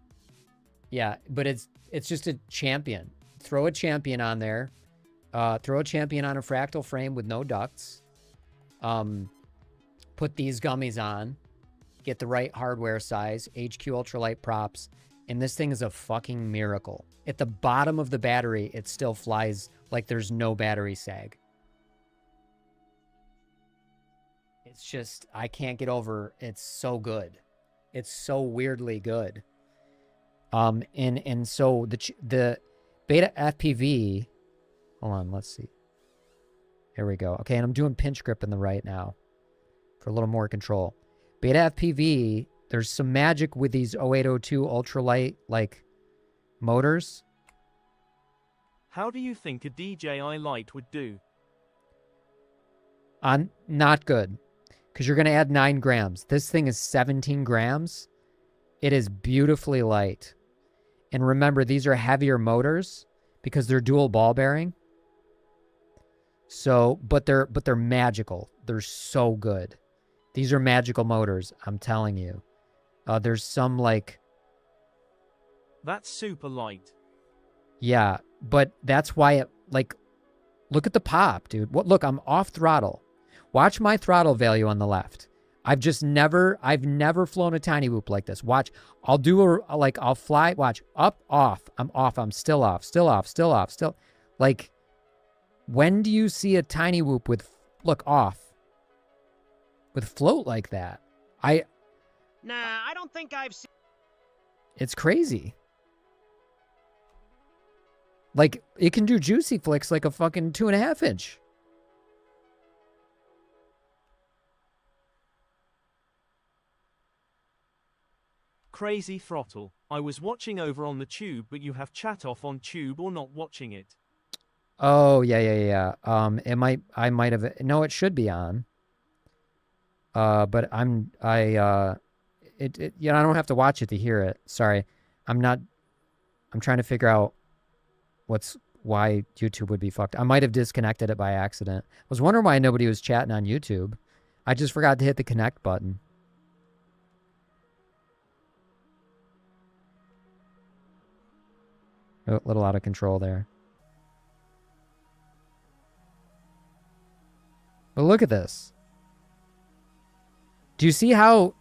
Yeah, but it's just a champion. Throw a champion on there. Throw a champion on a fractal frame with no ducts. Put these gummies on. Get the right hardware size. HQ ultralight props. And this thing is a fucking miracle. At the bottom of the battery, it still flies like there's no battery sag. It's just, I can't get over, it's so good. It's so weirdly good. And so the Beta FPV, hold on, let's see. Here we go. Okay, and I'm doing pinch grip in the right now for a little more control. Beta FPV, there's some magic with these 0802 ultralight, like, motors. How do you think a DJI light would do? Not good. Because you're going to add 9 grams. This thing is 17 grams. It is beautifully light. And remember, these are heavier motors because they're dual ball bearing. So, but they're magical. They're so good. These are magical motors, I'm telling you. There's some like... That's super light. Yeah, but that's why it, like, look at the pop, dude. Look, I'm off throttle. Watch my throttle value on the left. I've never flown a tiny whoop like this. Watch, I'll do I'll fly, watch, up, off, I'm still off, still off, still off, still. Like, when do you see a tiny whoop with, look, off, with float like that? Nah, I don't think I've seen... It's crazy. Like, it can do juicy flicks like a fucking 2.5 inch. Crazy throttle. I was watching over on the tube, but you have chat off on tube or not watching it. Oh, yeah. I might have, no, it should be on. But I don't have to watch it to hear it. Sorry. I'm trying to figure out why YouTube would be fucked. I might have disconnected it by accident. I was wondering why nobody was chatting on YouTube. I just forgot to hit the connect button. A little out of control there. But look at this. Do you see how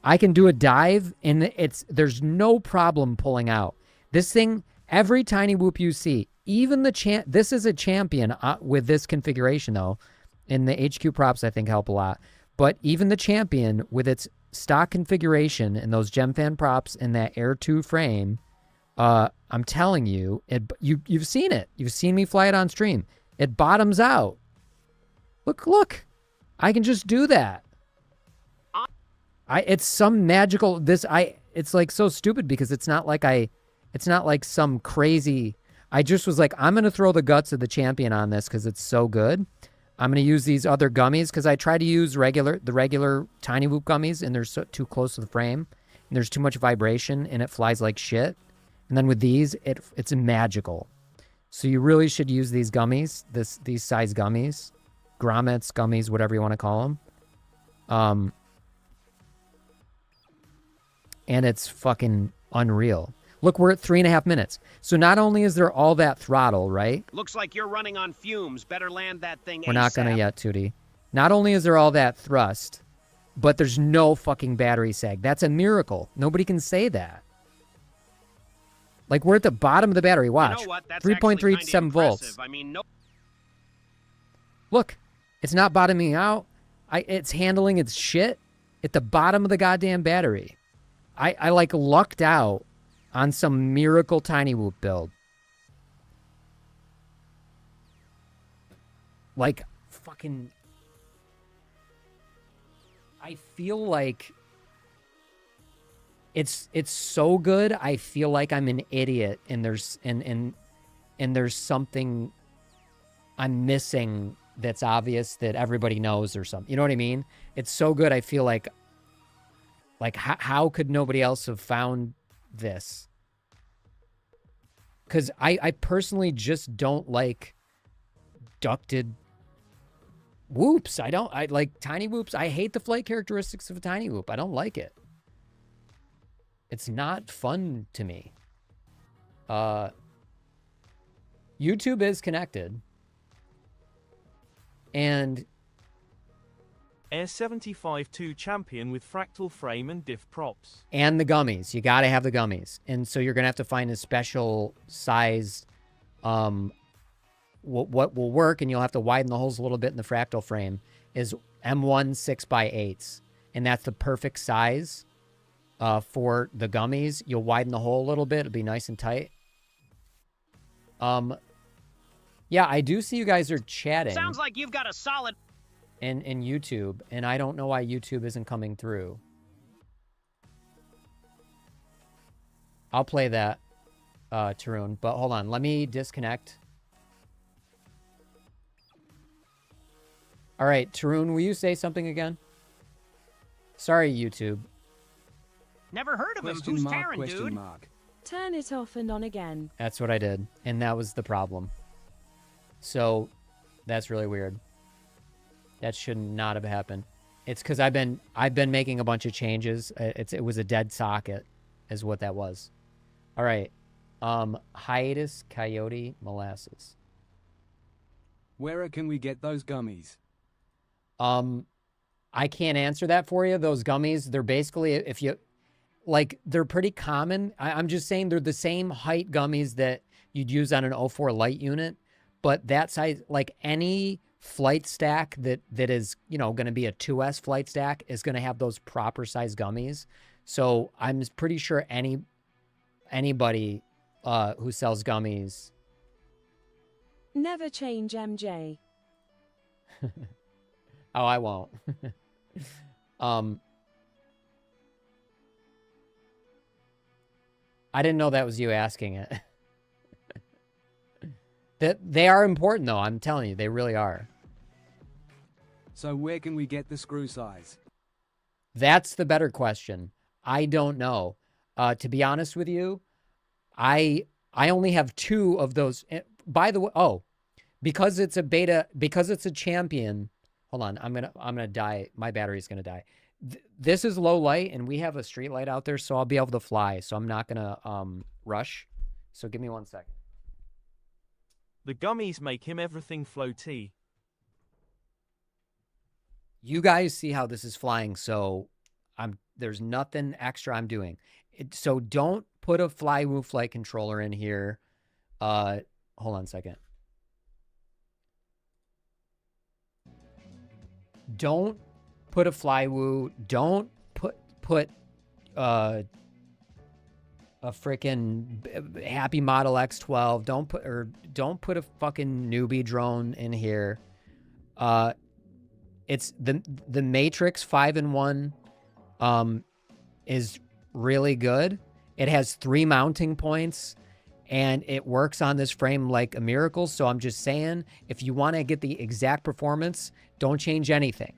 I can do a dive and there's no problem pulling out? This thing, every tiny whoop you see, even this is a champion with this configuration though. And the HQ props I think help a lot. But even the champion with its stock configuration and those GemFan props and that Air 2 frame, I'm telling you, you've seen it. You've seen me fly it on stream. It bottoms out. Look. I can just do that. It's some magical, it's like so stupid because it's not like some crazy, I just was like, I'm going to throw the guts of the champion on this because it's so good. I'm going to use these other gummies because I try to use the regular tiny whoop gummies and they're too close to the frame and there's too much vibration and it flies like shit. And then with these, it's magical. So you really should use these gummies, these size gummies, grommets, gummies, whatever you want to call them. And it's fucking unreal. Look, we're at 3.5 minutes. So not only is there all that throttle, right? Looks like you're running on fumes. Better land that thing We're not gonna ASAP. yet, Tootie. Not only is there all that thrust, but there's no fucking battery sag. That's a miracle. Nobody can say that. Like, we're at the bottom of the battery. Watch. You know what? That's 3.37 volts. impressive. I mean, no. Look, it's not bottoming out. It's handling its shit at the bottom of the goddamn battery. I like lucked out on some miracle tiny whoop build. Like, fucking, I feel like it's so good. I feel like I'm an idiot and there's something I'm missing that's obvious that everybody knows or something. You know what I mean? It's so good. I feel like how could nobody else have found this? Because I personally just don't like ducted whoops. I like tiny whoops. I hate the flight characteristics of a tiny whoop. I don't like it. It's not fun to me. YouTube is connected. And Air 75-2 champion with fractal frame and diff props. And the gummies. You got to have the gummies. And so you're going to have to find a special size, what will work, and you'll have to widen the holes a little bit in the fractal frame, is M1 6x8s. And that's the perfect size for the gummies. You'll widen the hole a little bit. It'll be nice and tight. Yeah, I do see you guys are chatting. Sounds like you've got a solid... in YouTube, and I don't know why YouTube isn't coming through. I'll play that, Tarun, but hold on. Let me disconnect. All right, Tarun, will you say something again? Sorry, YouTube. Never heard of him. Who's Taryn, dude? Turn it off and on again. That's what I did, and that was the problem. So, that's really weird. That should not have happened. It's because I've been making a bunch of changes. It was a dead socket, is what that was. All right, hiatus coyote molasses. Where can we get those gummies? I can't answer that for you. Those gummies, they're basically, if you, like, they're pretty common. I'm just saying they're the same height gummies that you'd use on an 04 light unit, but that size, like any flight stack that is, you know, going to be a 2S flight stack is going to have those proper size gummies. So I'm pretty sure anybody who sells gummies. Never change, MJ. Oh, I won't. I didn't know that was you asking it. That they are important, though. I'm telling you, they really are. So where can we get the screw size? That's the better question. I don't know. To be honest with you, I only have 2 of those. By the way, because it's a beta, because it's a champion. Hold on, I'm gonna die. My battery's gonna die. This is low light, and we have a street light out there, so I'll be able to fly. So I'm not gonna rush. So give me 1 second. The gummies make him everything floaty. You guys see how this is flying, so there's nothing extra I'm doing. So don't put a Flywoo flight controller in here. Hold on a second. Don't put a Flywoo. Don't put a freaking Happy Model X12. Don't put a fucking newbie drone in here. It's the Matrix 5-in-1 is really good. It has 3 mounting points and it works on this frame like a miracle. So I'm just saying, if you want to get the exact performance, don't change anything.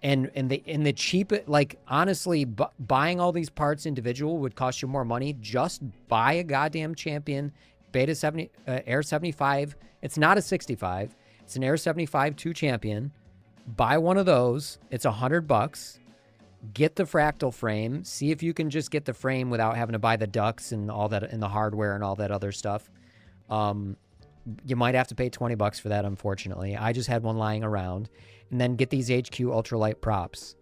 And in the cheap, like honestly, buying all these parts individual would cost you more money. Just buy a goddamn Champion Beta 70 Air 75. It's not a 65. It's an Air 75 2 Champion. Buy one of those. It's $100. Get the fractal frame. See if you can just get the frame without having to buy the ducts and all that, and the hardware and all that other stuff. You might have to pay $20 for that, unfortunately. I just had one lying around. And then get these HQ ultralight props.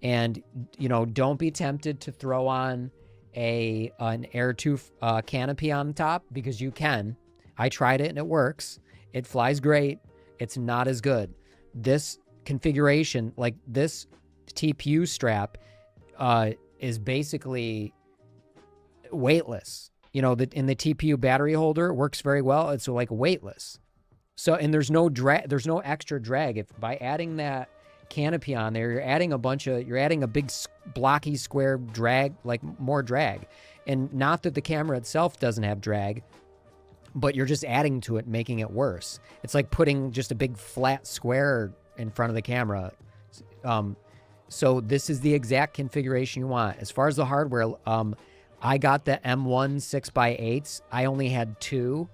And, you know, don't be tempted to throw on an Air 2 canopy on top, because you can. I tried it and it works. It flies great. It's not as good. This configuration, like this TPU strap, is basically weightless. You know, in the TPU battery holder, it works very well. It's like weightless. So, and there's no drag, there's no extra drag. If by adding that canopy on there, you're adding a big blocky square drag, like more drag. And not that the camera itself doesn't have drag, but you're just adding to it, making it worse. It's like putting just a big flat square in front of the camera. So this is the exact configuration you want. As far as the hardware, I got the M1 6x8s. I only had 2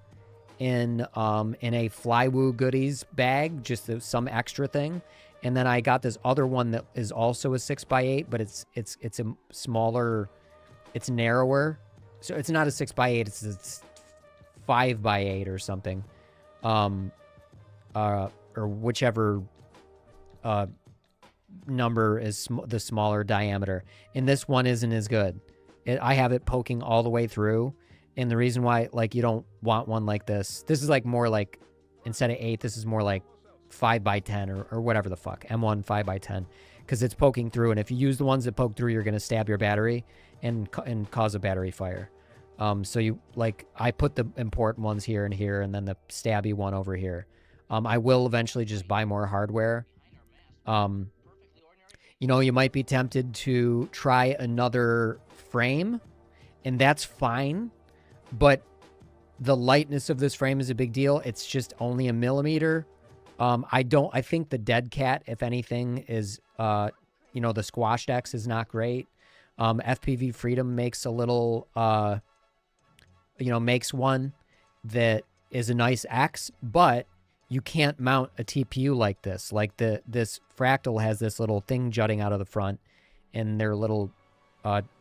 in a Flywoo goodies bag, just some extra thing. And then I got this other one that is also a 6x8, but it's a smaller, it's narrower. So it's not a 6x8, it's 5x8 or something. Or whichever number is the smaller diameter. And this one isn't as good. I have it poking all the way through. And the reason why, like, you don't want one like this is like more like, instead of 8, this is more like 5x10 or whatever the fuck. M1 5x10. Because it's poking through. And if you use the ones that poke through, you're going to stab your battery and cause a battery fire. So you, like, I put the important ones here and here, and then the stabby one over here. I will eventually just buy more hardware. You know, you might be tempted to try another frame, and that's fine. But the lightness of this frame is a big deal. It's just only 1 millimeter. I think the Dead Cat, if anything, is, you know, the Squashed X is not great. FPV Freedom makes a little, you know, makes one that is a nice X, but you can't mount a TPU like this. Like this Fractal has this little thing jutting out of the front in their little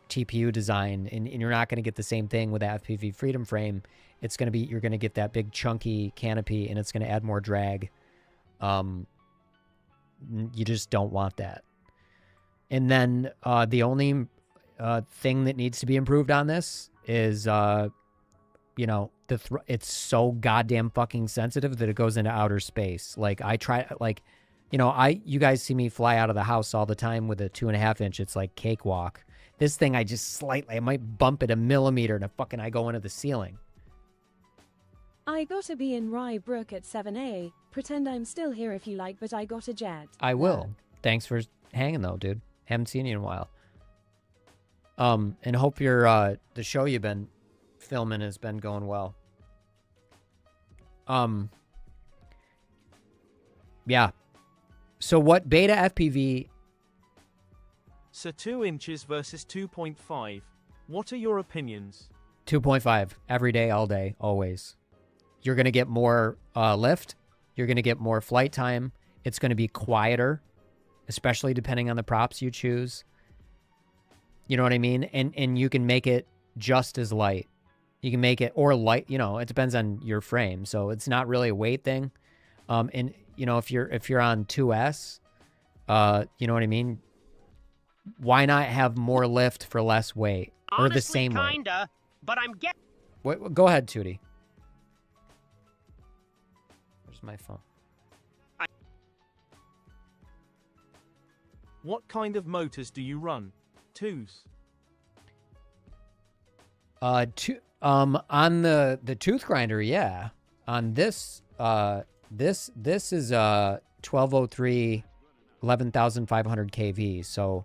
TPU design, and you're not going to get the same thing with the FPV Freedom frame. It's going to be, you're going to get that big chunky canopy, and it's going to add more drag. you just don't want that. And then the only thing that needs to be improved on this is, you know, it's so goddamn fucking sensitive that it goes into outer space. Like I try, like, you know, you guys see me fly out of the house all the time with a 2.5 inch. It's like cakewalk. This thing, I just slightly, I might bump it a millimeter and I go into the ceiling. I gotta be in Rye Brook at 7 Pretend I'm still here if you like, but I got a jet. I will. Thanks for hanging though, dude. Haven't seen you in a while. And hope your the show you've been filming has been going well. Yeah. So what beta FPV? So 2 inches versus 2.5. What are your opinions? 2.5 every day, all day, always. You're gonna get more lift. You're gonna get more flight time. It's gonna be quieter, especially depending on the props you choose. You know what I mean? And you can make it just as light. You can make it or light, you know, it depends on your frame. So it's not really a weight thing. And you know, if you're on 2S, you know what I mean? Why not have more lift for less weight? Or the same weight? Kinda, but I'm Wait, go ahead, Tootie. Where's my phone? What kind of motors do you run? 2s? On the tooth grinder, yeah. On this, this is 1203 11,500 kV, so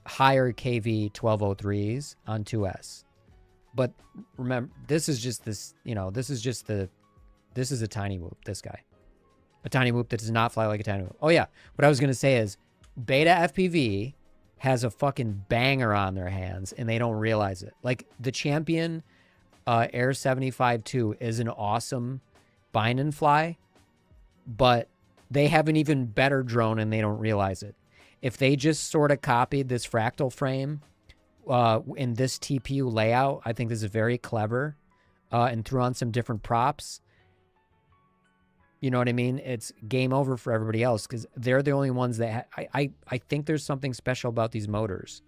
higher kV 1203s on 2S. But remember, this is just this, you know, this is a tiny whoop, this guy. A tiny whoop that does not fly like a tiny whoop. Oh yeah, what I was gonna say is beta FPV has a fucking banger on their hands and they don't realize it. Like the Champion Air 75-2 is an awesome bind and fly, but they have an even better drone and they don't realize it. If they just sort of copied this fractal frame in this TPU layout, I think this is very clever, and threw on some different props, you know what I mean? It's game over for everybody else because they're the only ones that I think there's something special about these motors.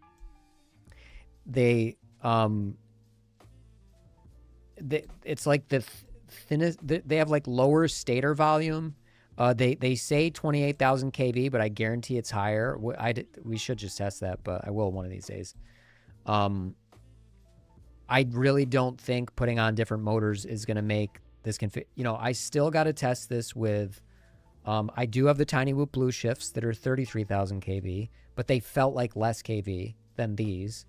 It's like the thinnest. They have like lower stator volume. They say 28,000 kV, but I guarantee it's higher. We should just test that, but I will one of these days. I really don't think putting on different motors is going to make this config. You know, I still got to test this with, I do have the Tiny Whoop Blue Shifts that are 33,000 kV, but they felt like less kV than these.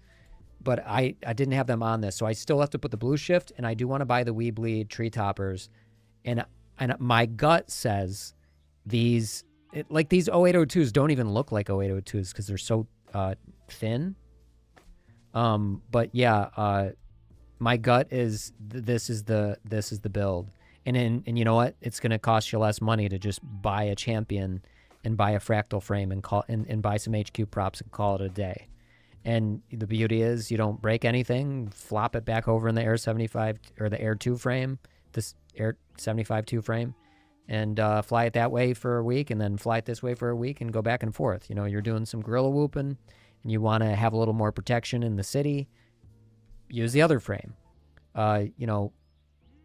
But I didn't have them on this, so I still have to put the Blue Shift, and I do want to buy the We Bleed Tree Toppers. And my gut says these 0802s don't even look like 0802s because they're so thin. But yeah, my gut is this is the build, and you know what? It's gonna cost you less money to just buy a Champion and buy a fractal frame and buy some HQ props and call it a day. And the beauty is you don't break anything. Flop it back over in the Air 75 or the Air 2 frame, this Air 75-2 frame, and fly it that way for a week, and then fly it this way for a week, and go back and forth. You know, you're doing some gorilla whooping, and you want to have a little more protection in the city. Use the other frame. You know,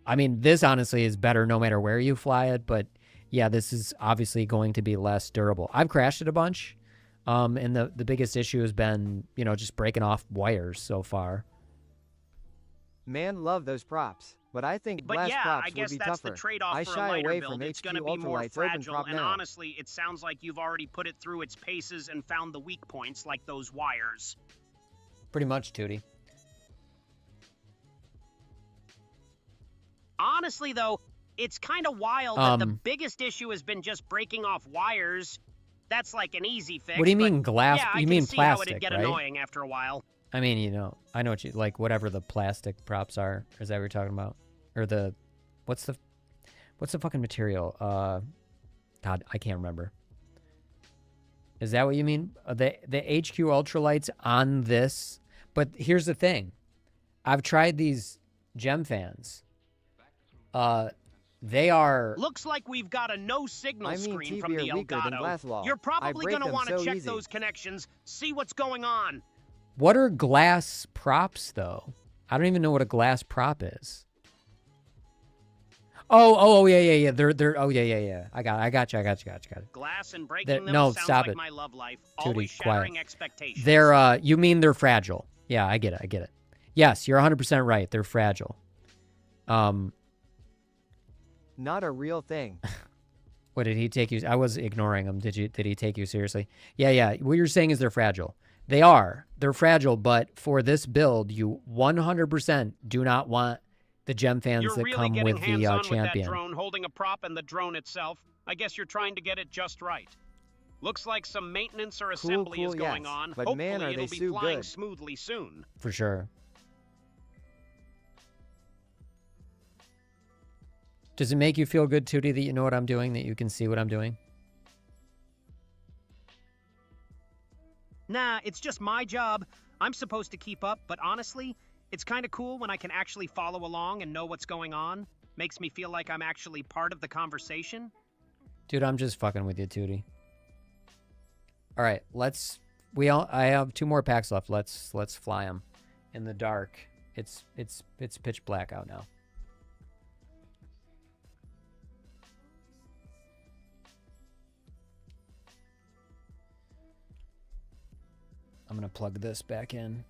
I mean, this honestly is better no matter where you fly it, but yeah, this is obviously going to be less durable. I've crashed it a bunch, and the biggest issue has been, you know, just breaking off wires so far. Man, love those props, but I think glass props I guess would be that's tougher. the trade-off I for a shy lighter away build. from It's HQ going to be more ultralights open fragile, prop and now. honestly, it sounds like you've already put it through its paces and found the weak points, like those wires. Pretty much, Tootie. Honestly, though, it's kind of wild that the biggest issue has been just breaking off wires. That's like an easy fix. What do you mean glass? Yeah, you mean see plastic, how it'd get right? annoying after a while. I mean, you know, I know what you like. Whatever the plastic props are, is that what you're talking about? Or the, what's the fucking material? God, I can't remember. Is that what you mean? The HQ ultralights on this? But here's the thing, I've tried these gem fans. They are... Looks like we've got a no signal screen from the Elgato. You're probably going to want to check those connections, see what's going on. What are glass props, though? I don't even know what a glass prop is. Oh, yeah. They're. Oh, yeah. I got you. Glass and breaking them no, sounds stop like it. my love life. Tootie, Always shattering expectations. They're. You mean they're fragile? Yeah, I get it. Yes, you're 100% right. They're fragile. Not a real thing. What did he take you? I was ignoring him. Did he take you seriously? Yeah. What you're saying is they're fragile. They are. They're fragile, but for this build, you 100% do not want the gem fans you're that really come with the champion. With that drone holding a prop and the drone itself. I guess you're trying to get it just right. Looks like some maintenance or assembly is going on. But hopefully man, are it'll they be flying good. smoothly soon. For sure. Does it make you feel good, Tootie, that you know what I'm doing, that you can see what I'm doing? Nah, it's just my job. I'm supposed to keep up, but honestly, it's kind of cool when I can actually follow along and know what's going on. Makes me feel like I'm actually part of the conversation. Dude, I'm just fucking with you, Tootie. All right, I have 2 more packs left. Let's fly them in the dark. It's pitch black out now. I'm going to plug this back in.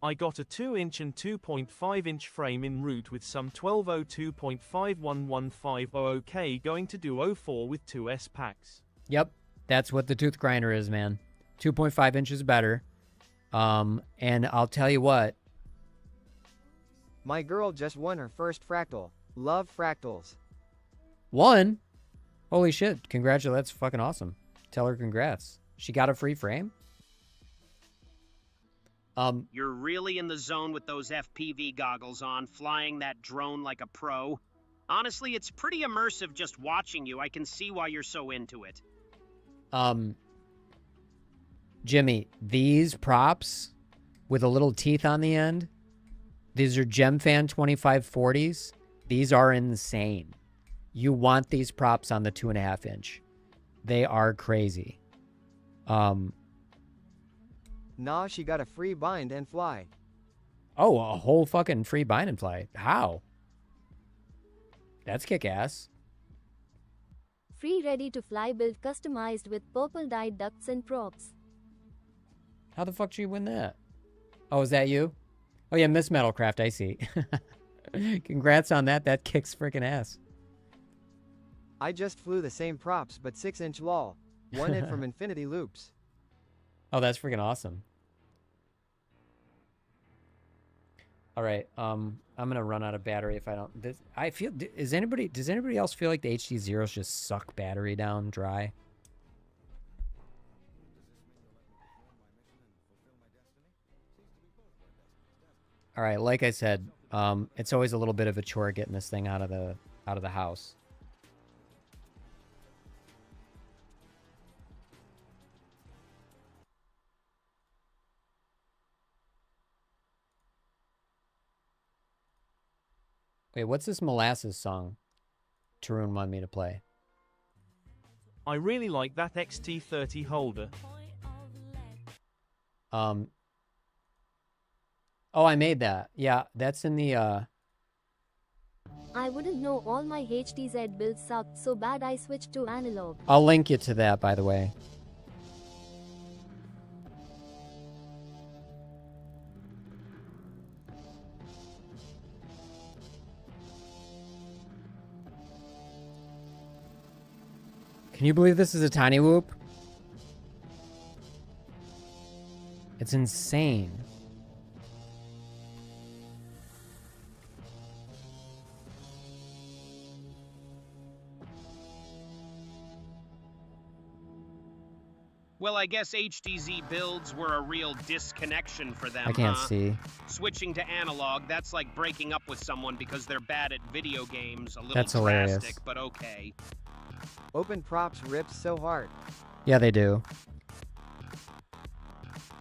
I got a 2-inch and 2.5-inch frame in route with some 1202.51150K going to do 04 with 2S packs. Yep, that's what the tooth grinder is, man. 2.5 inches better. And I'll tell you what. My girl just won her first fractal. Love fractals. Won? Holy shit, congratulations, that's fucking awesome. Tell her congrats. She got a free frame? You're really in the zone with those FPV goggles on, flying that drone like a pro. Honestly, it's pretty immersive just watching you. I can see why you're so into it. Jimmy, these props with a little teeth on the end, these are GemFan 2540s. These are insane. You want these props on the 2.5 inch. They are crazy. Nah, she got a free bind and fly. Oh, a whole fucking free bind and fly. How? That's kick-ass. Free ready to fly build customized with purple dyed ducts and props. How the fuck did you win that? Oh, is that you? Oh yeah, Miss Metalcraft, I see. Congrats on that. That kicks freaking ass. I just flew the same props, but 6-inch lol. Won it from Infinity Loops. Oh, that's freaking awesome. All right, I'm gonna run out of battery if I don't. Does anybody else feel like the HD Zeros just suck battery down dry? All right, like I said, it's always a little bit of a chore getting this thing out of the house. Wait, what's this Molasses song Tarun wanted me to play? I really like that XT30 holder. Oh, I made that. Yeah, that's in the, I wouldn't know, all my HTZ builds sucked so bad I switched to analog. I'll link you to that, by the way. Can you believe this is a tiny whoop? It's insane. Well, I guess HDZ builds were a real disconnection for them. I can't see. Switching to analog, that's like breaking up with someone because they're bad at video games. A little That's drastic, hilarious. but okay. Open props rips so hard. Yeah, they do.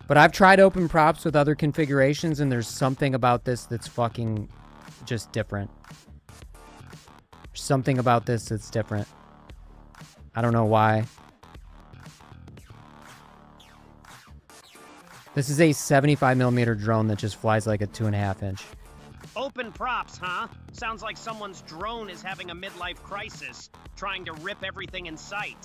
But I've tried open props with other configurations, and there's something about this that's fucking just different. There's something about this that's different. I don't know why. This is a 75mm drone that just flies like a 2.5 inch. Open props, huh? Sounds like someone's drone is having a midlife crisis, trying to rip everything in sight.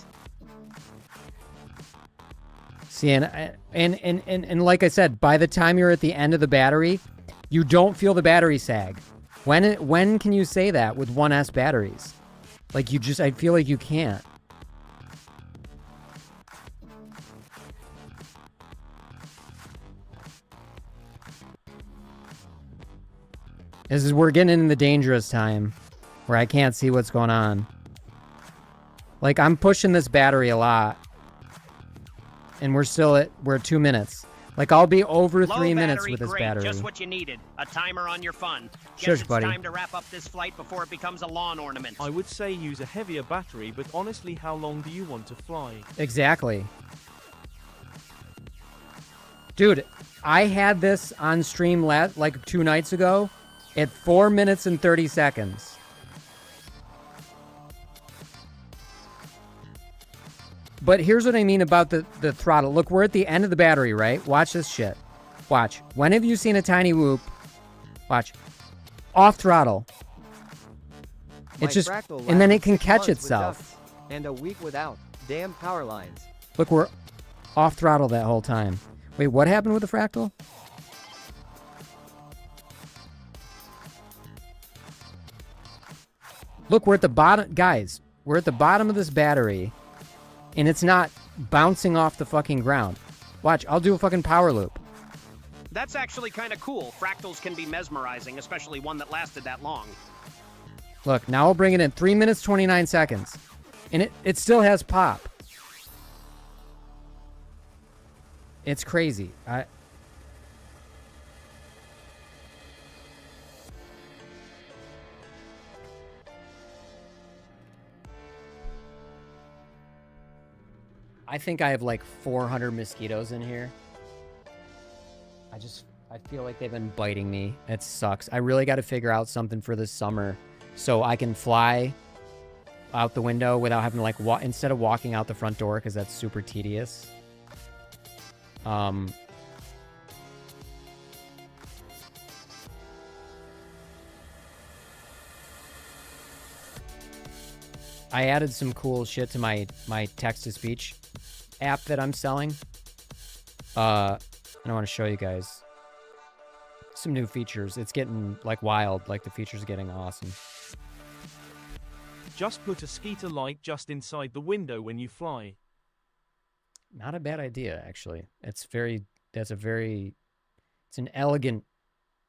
See, and like I said, by the time you're at the end of the battery, you don't feel the battery sag. When can you say that with 1S batteries? Like I feel like you can't. We're getting in the dangerous time where I can't see what's going on. Like, I'm pushing this battery a lot. And we're at 2 minutes. Like, I'll be over 3 minutes with this battery. Just what you needed. A timer on your fun. Shush, buddy. It's time to wrap up this flight before it becomes a lawn ornament. I would say use a heavier battery, but honestly, how long do you want to fly? Exactly. Dude, I had this on stream like 2 nights ago at 4 minutes and 30 seconds. But here's what I mean about the throttle. Look, we're at the end of the battery, right? Watch this shit. Watch. When have you seen a tiny whoop? Watch. Off throttle. It's just, and then it can catch itself. And a week without. Damn power lines. Look, we're off throttle that whole time. Wait, what happened with the fractal? Look, we're at the bottom. Guys, we're at the bottom of this battery. And it's not bouncing off the fucking ground. Watch, I'll do a fucking power loop. That's actually kind of cool. Fractals can be mesmerizing, especially one that lasted that long. Look, now I'll bring it in 3 minutes, 29 seconds. And it still has pop. It's crazy. I think I have like 400 mosquitoes in here. I feel like they've been biting me. It sucks. I really got to figure out something for this summer so I can fly out the window without having to like instead of walking out the front door, because that's super tedious. I added some cool shit to my text-to-speech app that I'm selling. And I want to show you guys some new features. It's getting like wild. Like the features are getting awesome. Just put a skeeter light just inside the window when you fly. Not a bad idea, actually. It's an elegant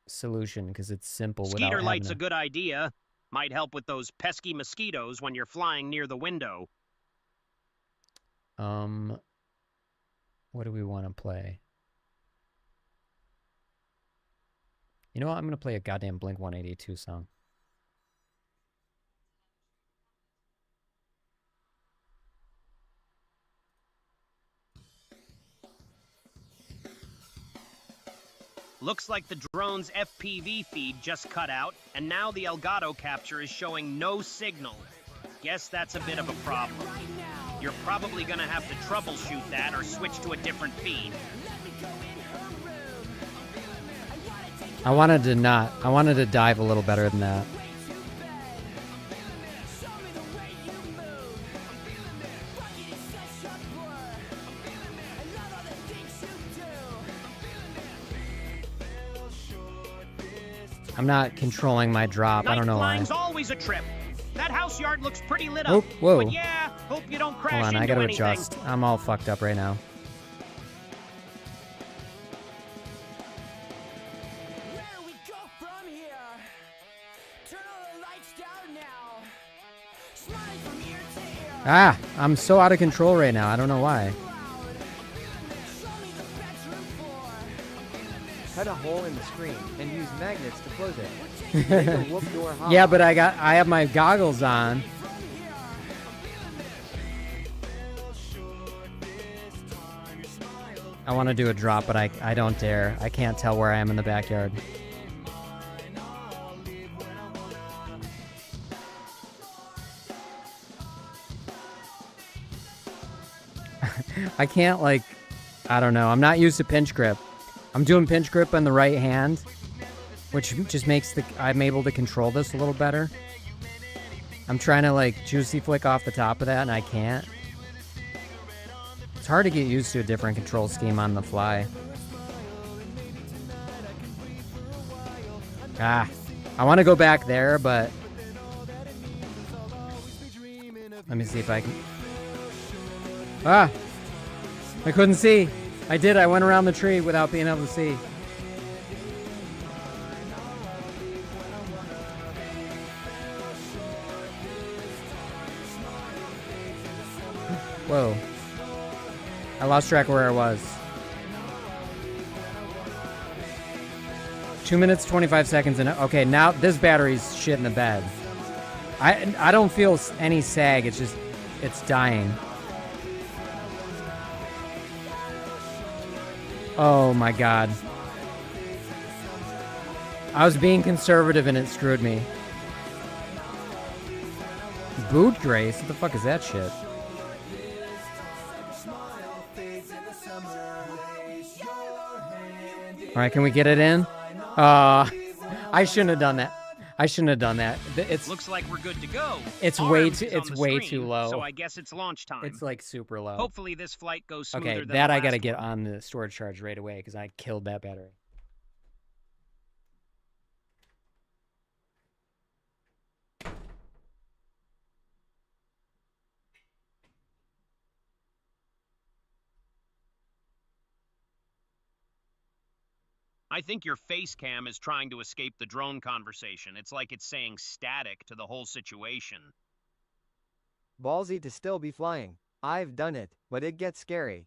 solution because it's simple. Skeeter light's a good idea. Might help with those pesky mosquitoes when you're flying near the window. What do we want to play? You know what? I'm going to play a goddamn Blink-182 song. Looks like the drone's FPV feed just cut out, and now the Elgato capture is showing no signal. Guess that's a bit of a problem. You're probably gonna have to troubleshoot that or switch to a different feed. I wanted to dive a little better than that. I'm not controlling my drop. I don't know why. Night always a trip. That house yard looks pretty lit up. Oh, whoa. But yeah, hope you don't crash Hold on, into I gotta anything. adjust. I'm all fucked up right now. Where do we go from here? Turn all the lights down now. Smiling from ear to ear. Ah, I'm so out of control right now. I don't know why. Show me the bedroom floor. Cut a hole in the screen and use magnets to close it. Make a whoop door hop. Yeah, but I have my goggles on. I want to do a drop, but I don't dare. I can't tell where I am in the backyard. I can't, like, I don't know. I'm not used to pinch grip. I'm doing pinch grip on the right hand, which just makes I'm able to control this a little better. I'm trying to, like, juicy flick off the top of that, and I can't. It's hard to get used to a different control scheme on the fly. I want to go back there, but let me see if I can. I couldn't see. I did. I went around the tree without being able to see. Whoa. I lost track of where I was. 2 minutes, 25 seconds, and okay, now this battery's shit in the bed. I don't feel any sag, it's just, it's dying. Oh my god. I was being conservative and it screwed me. Boot Grace? What the fuck is that shit? Alright, can we get it in? I shouldn't have done that. I shouldn't have done that. It's looks like we're good to go. It's Arms way is too low. So I guess it's launch time. It's like super low. Hopefully this flight goes smoother okay, than that the I gotta last get one. on the storage charge right away because I killed that battery. I think your face cam is trying to escape the drone conversation. It's like it's saying static to the whole situation. Ballsy to still be flying. I've done it, but it gets scary.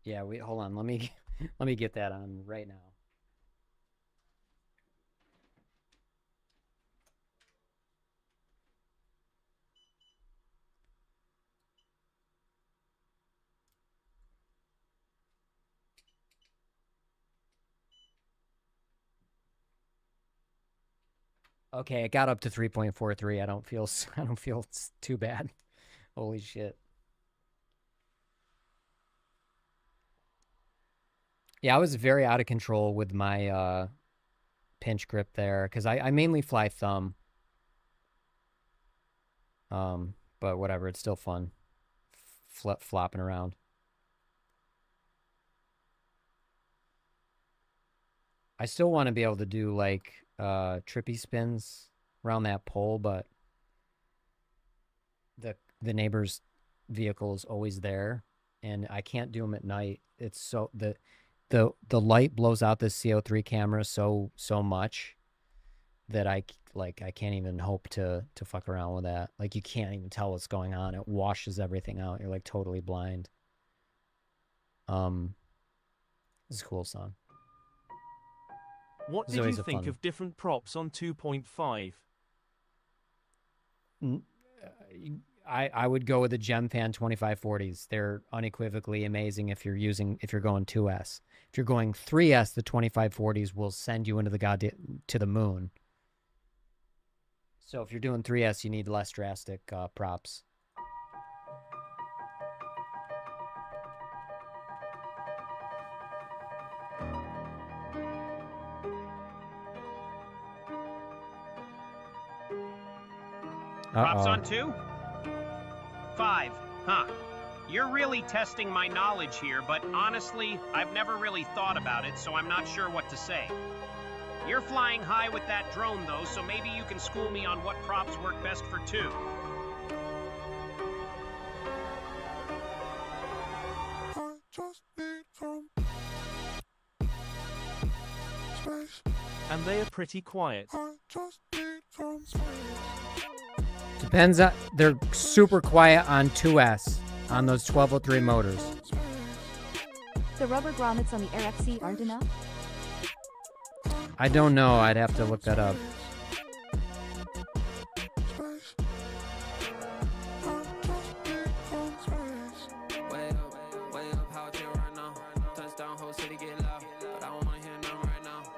Yeah, hold on. Let me get that on right now. Okay, it got up to 3.43. I don't feel too bad. Holy shit. Yeah, I was very out of control with my pinch grip there because I mainly fly thumb. But whatever, it's still fun. Flopping around. I still want to be able to do like trippy spins around that pole, but the neighbor's vehicle is always there, and I can't do them at night. It's so the light blows out this CO3 camera so much that I can't even hope to fuck around with that. Like, you can't even tell what's going on. It washes everything out. You're like totally blind. This is a cool song. What did you think of different props on 2.5? I would go with the GemFan 2540s. They're unequivocally amazing if you're going 2S. If you're going 3S, the 2540s will send you into to the moon. So if you're doing 3S, you need less drastic props. Props on 2? 5, huh? You're really testing my knowledge here, but honestly, I've never really thought about it, so I'm not sure what to say. You're flying high with that drone, though, so maybe you can school me on what props work best for 2. And they are pretty quiet. Depends on, they're super quiet on 2S, on those 1203 motors. The rubber grommets on the RFC aren't enough? I don't know, I'd have to look that up.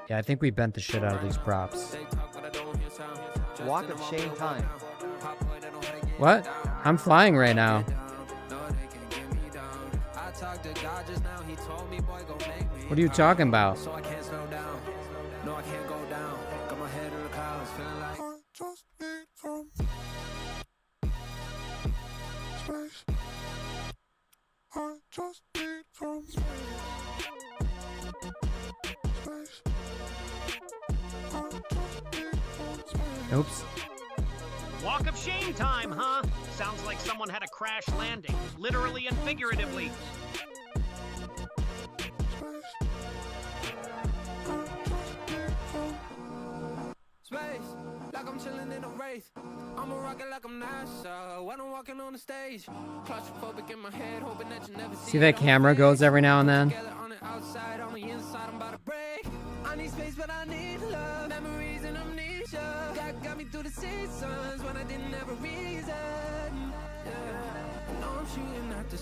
Yeah, I think we bent the shit out of these props. Walk of shame time. What? I'm flying right now. What are you talking about? Oops. Walk of shame time, huh? Sounds like someone had a crash landing, literally and figuratively. Space, like I'm chilling in a race. I'm a rocket like I'm NASA when I'm walking on the stage. Claustrophobic in my head, hoping that you never See that camera goes every now and then? on the outside, on the inside, I'm about to break. I need space, but I need love. Memories and amnesia. God got me through the seasons when I didn't have a reason. Yeah. I know I'm shooting at the